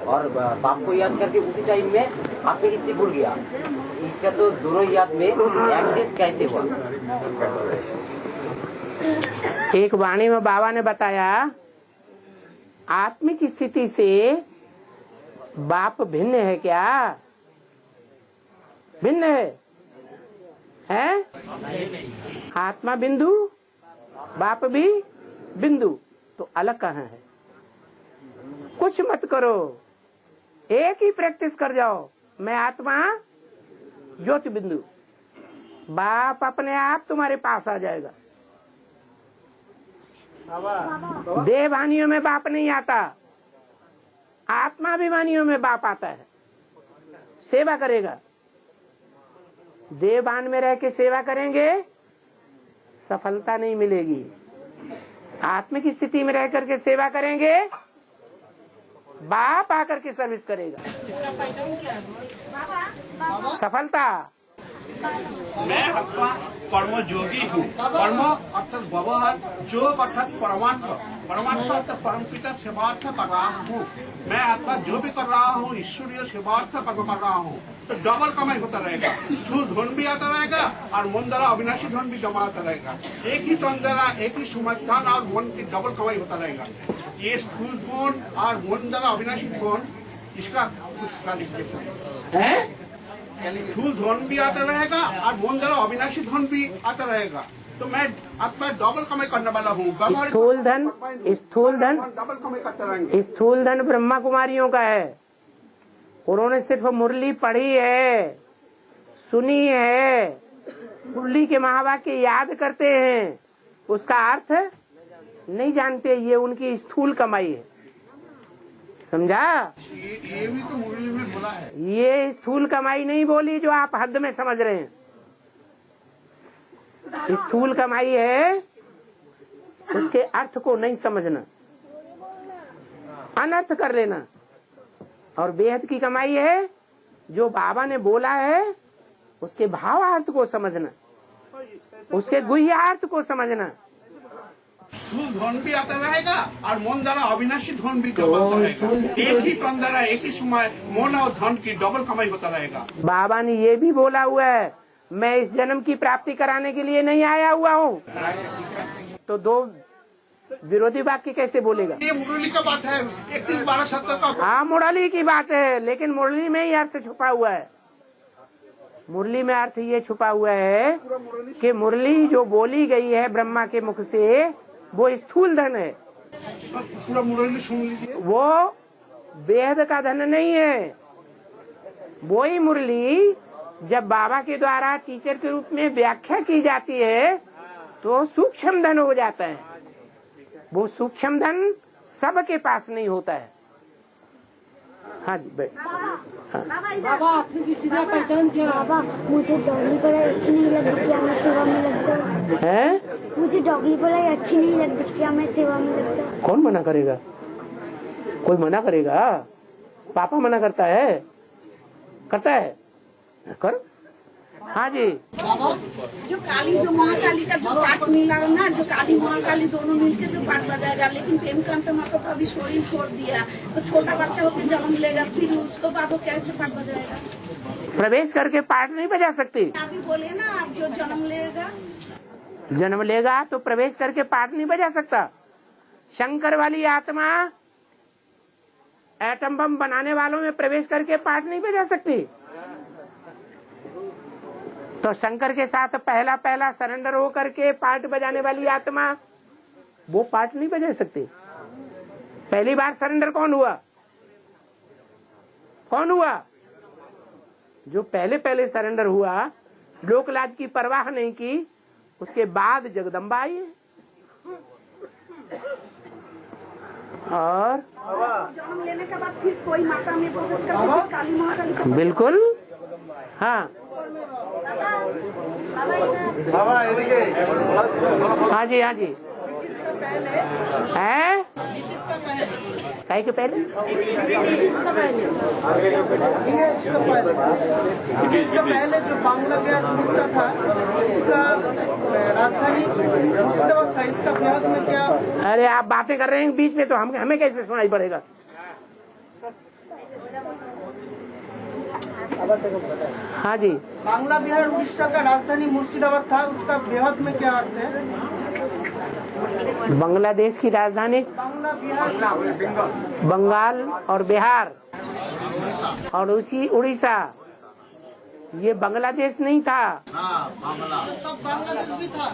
और बाप को याद करके उसी टाइम में आत्मिक स्थिति भूल गया। इसका तो दोनों याद में एडजस्ट कैसे हुआ? एक वाणी में बाबा ने बताया, आत्मिक स्थिति से बाप भिन्न है क्या? भिन्न है? आत्मा बिंदु, बाप भी बिंदु, तो अलग कहाँ है? कुछ मत करो, एक ही प्रैक्टिस कर जाओ, मैं आत्मा ज्योति बिंदु, बाप अपने आप तुम्हारे पास आ जाएगा। देह वानियों में बाप नहीं आता, आत्माभिमानियों में बाप आता है। सेवा करेगा, देवान में रह के सेवा करेंगे सफलता नहीं मिलेगी। आत्म की स्थिति में रह करके सेवा करेंगे, बाप आकर के सर्विस करेगा। इसका पहचान क्या है? सफलता। मैं आत्मा कर्मयोगी हूँ। कर्म अर्थात व्यवहार, योग अर्थात परमार्थ, परमार्थ अर्थात परम पिता सेवार्थ कर रहा हूँ। मैं आत्मा जो भी कर रहा हूँ ईश्वरीय सेवार्थ कर्म कर रहा हूँ, तो डबल कमाई होता रहेगा। स्थूल धन भी आता रहेगा और मन द्वारा अविनाशी धन भी जमा होता रहेगा। एक ही तन द्वारा एक ही समय धन और मन की डबल कमाई होता रहेगा। ये स्थूल धन और मन द्वारा अविनाशी धन, इसका कुछ क्वालिफिकेशन है। स्थूल धन भी आता रहेगा और मन द्वारा अविनाशी धन भी आता रहेगा। तो मैं आत्मा डबल कमाई करने वाला हूँ। स्थूल धन डबल कमाई करते रहेंगे। स्थूल धन ब्रह्मा कुमारियों का है। उन्होंने सिर्फ मुरली पढ़ी है, सुनी है, मुरली के महावाक्य याद करते हैं, उसका अर्थ नहीं जानते। ये उनकी स्थूल कमाई है, समझा? ये भी तो मुरली में बोला है। ये स्थूल कमाई नहीं बोली जो आप हद में समझ रहे हैं। स्थूल कमाई है उसके अर्थ को नहीं समझना, अनर्थ कर लेना। और बेहद की कमाई है जो बाबा ने बोला है उसके भावार्थ को समझना, उसके गुह्यार्थ को समझना। स्थूल धन भी आता रहेगा और मन द्वारा अविनाशी धन भी जमा होता रहेगा। एक ही तन द्वारा एक ही समय मन और धन की डबल कमाई होता रहेगा। बाबा ने ये भी बोला हुआ है, मैं इस जन्म की प्राप्ति कराने के लिए नहीं आया हुआ हूँ। तो दो विरोधी वाक्य कैसे बोलेगा? ये मुरली का बात है, 31/12/70 का। हाँ, मुरली की बात है, लेकिन मुरली में ही अर्थ छुपा हुआ है। मुरली में अर्थ ये छुपा हुआ है कि मुरली जो बोली गई है ब्रह्मा के मुख से वो स्थूल धन है। पूरा मुरली सुन लीजिए। वो बेहद का धन नहीं है। वो ही मुरली जब बाबा के द्वारा टीचर के रूप में व्याख्या की जाती है तो सूक्ष्म धन हो जाता है। वो सूक्ष्म धन सबके पास नहीं होता है। हाँ जी, बैठ। बाबा आपने किसी का पहचान किया? बाबा मुझे डॉगी पढ़ाई अच्छी नहीं लगती, क्या मैं सेवा में लग जाऊँ? है? मुझे डॉगी पढ़ाई अच्छी नहीं लगती, क्या मैं सेवा में लग जाऊँ? कौन मना करेगा? कोई मना करेगा? पापा मना करता है? करता है? कर। हाँ जी। बाबा जो काली जो महाकाली का जो पाठ मिला ना, जो काली महाकाली दोनों मिलके जो पाठ बजाएगा, लेकिन प्रेमकांत माँ को तो अभी शोरी छोड़ दिया, तो छोटा बच्चा होकर जन्म लेगा, फिर उसको बाद वो कैसे पाठ बजाएगा? प्रवेश करके पाठ नहीं बजा सकती। अभी बोले ना, आप जो जन्म लेगा तो प्रवेश करके पाठ नहीं बजा सकता। शंकर वाली आत्मा एटम बम बनाने वालों में प्रवेश करके पाठ नहीं बजा सकती। तो शंकर के साथ पहला पहला सरेंडर होकर के पार्ट बजाने वाली आत्मा वो पार्ट नहीं बजा सकती। पहली बार सरेंडर कौन हुआ? कौन हुआ? जो पहले पहले सरेंडर हुआ, लोक लाज की परवाह नहीं की, उसके बाद जगदम्बा आई है। और जन्म लेने के बाद फिर कोई माता में प्रवेश करके काली महाकाली। बिल्कुल, हाँ। हाँ जी, हाँ जी। है काय के पहले जो बांग्ला बिहार उड़ीसा था उसका राजधानी मुर्शिदाबाद था, इसका बिहार में क्या? अरे आप बातें कर रहे हैं बीच में, तो हमें कैसे सुनाई पड़ेगा? हाँ जी। बांग्ला बिहार उड़ीसा का राजधानी मुर्शिदाबाद था, उसका बेहद में क्या अर्थ है? बांग्लादेश की राजधानी बंगाल और बिहार और उसी उड़ीसा, ये बांग्लादेश नहीं था। बांग्लादेश भी था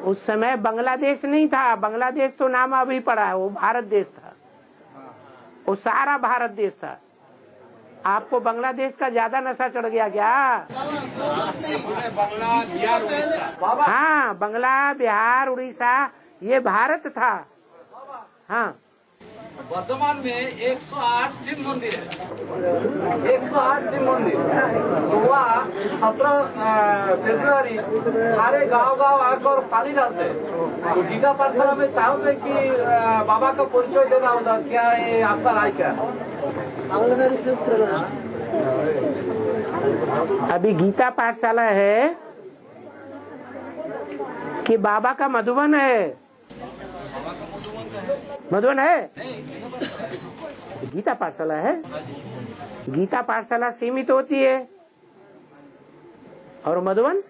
उस समय बांग्लादेश नहीं था। बांग्लादेश तो नाम अभी पड़ा है, वो भारत देश था। वो सारा भारत देश था। आपको बांग्लादेश का ज्यादा नशा चढ़ गया क्या? बांग्ला बिहार उड़ीसा। हाँ, बांग्ला बिहार उड़ीसा ये भारत था। हाँ, वर्तमान में 108 शिव मंदिर है, 108 शिव मंदिर। तो वहाँ 17 फरवरी सारे गांव आकर पानी डालते हैं। तो गीता पाठशाला में चाहोगे कि बाबा का परिचय देना उधर, क्या है आपका राय क्या? अभी गीता पाठशाला है कि बाबा का मधुबन है? मधुबन है, गीता पाठशाला है। गीता पाठशाला सीमित होती है और मधुबन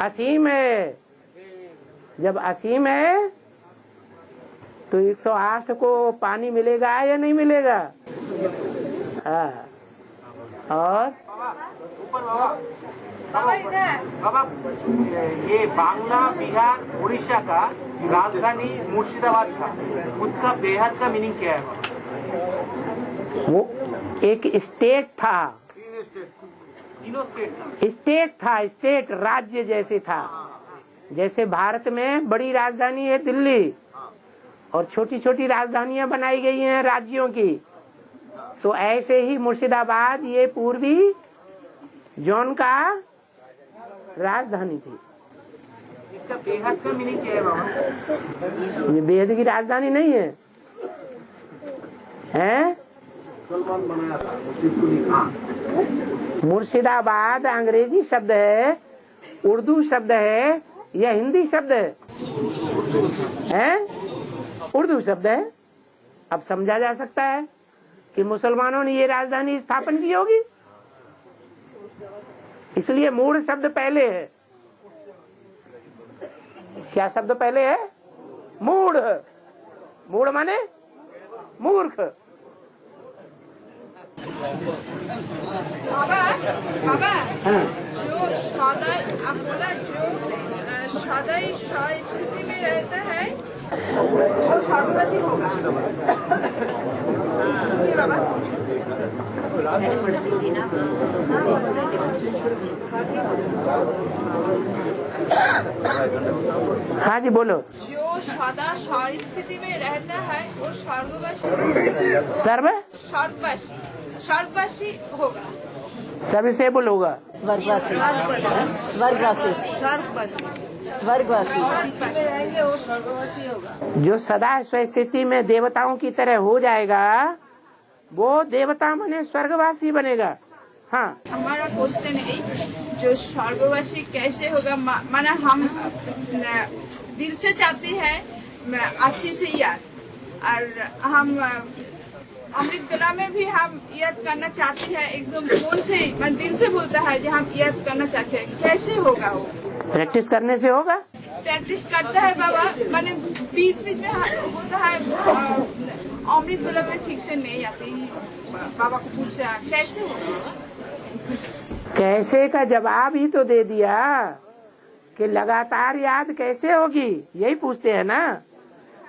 असीम है। जब असीम है तो 108 को पानी मिलेगा या नहीं मिलेगा? हाँ। और बाबा, ये बांग्ला बिहार उड़ीसा का राजधानी मुर्शिदाबाद था, उसका बेहद का मीनिंग क्या है? वो एक स्टेट था। तीनों स्टेट था, स्टेट राज्य जैसे था। जैसे भारत में बड़ी राजधानी है दिल्ली और छोटी छोटी राजधानियां बनाई गई हैं राज्यों की, तो ऐसे ही मुर्शिदाबाद ये पूर्वी जोन का राजधानी थी। इसका बेहद का मीनिंग क्या है बाबा? ये बेहद की राजधानी नहीं है, हैं? मुर्शिदाबाद अंग्रेजी शब्द है, उर्दू शब्द है या हिंदी शब्द है? उर्दू शब्द है। अब समझा जा सकता है कि मुसलमानों ने ये राजधानी स्थापन की होगी, इसलिए मूढ़ शब्द पहले है। क्या शब्द पहले है? मूढ़। मूढ़ माने मूर्ख। बाबा, जो सदा आप बोला जो सदा स्थिति में रहता है वो सर्वनाशी होगा। हाँ जी बोलो। जो सदा स्थिति में रहता है वो स्वर्गवासी स्वर्गवासी होगा। सर्विसेबल होगा। स्वर्गवासी वो स्वर्गवासी होगा। जो सदा स्वस्थिति में देवताओं की तरह हो जाएगा वो देवता बने स्वर्गवासी बनेगा। हाँ, हमारा क्वेश्चन है जो स्वर्गवासी कैसे होगा? माना हम दिल से चाहते हैं अच्छी से याद, और हम अमृत कला में भी हम याद करना चाहते हैं, एकदम मन से मन दिल से बोलता है जो हम याद करना चाहते हैं। कैसे होगा वो? प्रैक्टिस करने से होगा। प्रैक्टिस करता है बाबा, मैंने बीच बीच में होता है अमृत कला में ठीक से नहीं आती। बाबा को पूछ रहा कैसे होगा? कैसे का जवाब ही तो दे दिया कि लगातार याद कैसे होगी, यही पूछते हैं ना।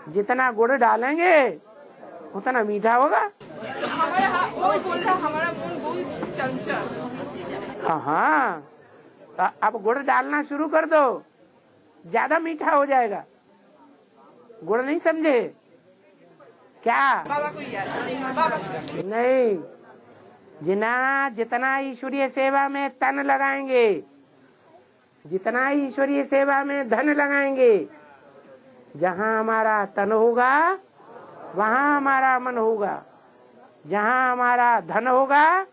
जितना गुड़ डालेंगे उतना मीठा होगा। हमारा मन बहुत चंचल। हाँ, अब गुड़ डालना शुरू कर दो, ज्यादा मीठा हो जाएगा। गुड़ नहीं समझे क्या? बाबा को याद नहीं, जितना ईश्वरीय सेवा में तन लगाएंगे, जितना ईश्वरीय सेवा में धन लगाएंगे, जहाँ हमारा तन होगा वहाँ हमारा मन होगा, जहाँ हमारा धन होगा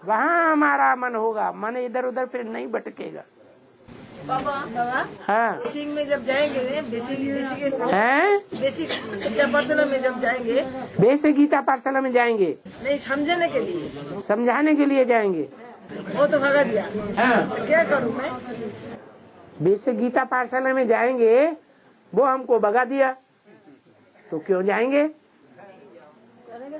वहाँ हमारा मन होगा। मन इधर उधर फिर नहीं भटकेगा। बाबा, हाँ, बेसिक में जब जाएंगे, बेसिक गीता पाठशाला में जब जाएंगे, बेसिक गीता पाठशाला में जाएंगे नहीं समझने के लिए, समझाने के लिए जाएंगे। वो तो भगा दिया। हाँ, तो क्या करूँ मैं? बेसिक गीता पाठशाला में जाएंगे, वो हमको भगा दिया तो क्यों जाएंगे?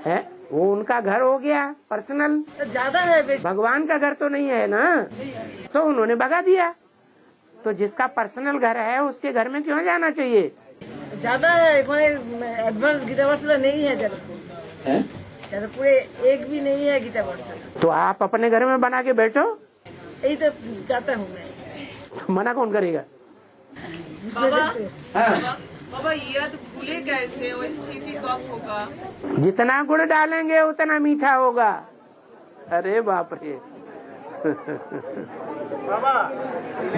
है वो उनका घर हो गया पर्सनल, ज्यादा है। भगवान का घर तो नहीं है ना, तो उन्होंने भगा दिया। तो जिसका पर्सनल घर है उसके घर में क्यों जाना चाहिए? ज्यादा है, एडवांस गीता पाठशाला नहीं है। तो पूरे एक भी नहीं है गीता वर्ष। तो आप अपने घर में बना के बैठो। यही तो चाहता हूँ मैं। तो मना कौन करेगा? बाबा ये तो भूले कैसे, वो स्थिति कब होगा? जितना गुड़ डालेंगे उतना मीठा होगा। अरे बाप रे।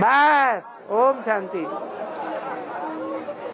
बस ओम शांति।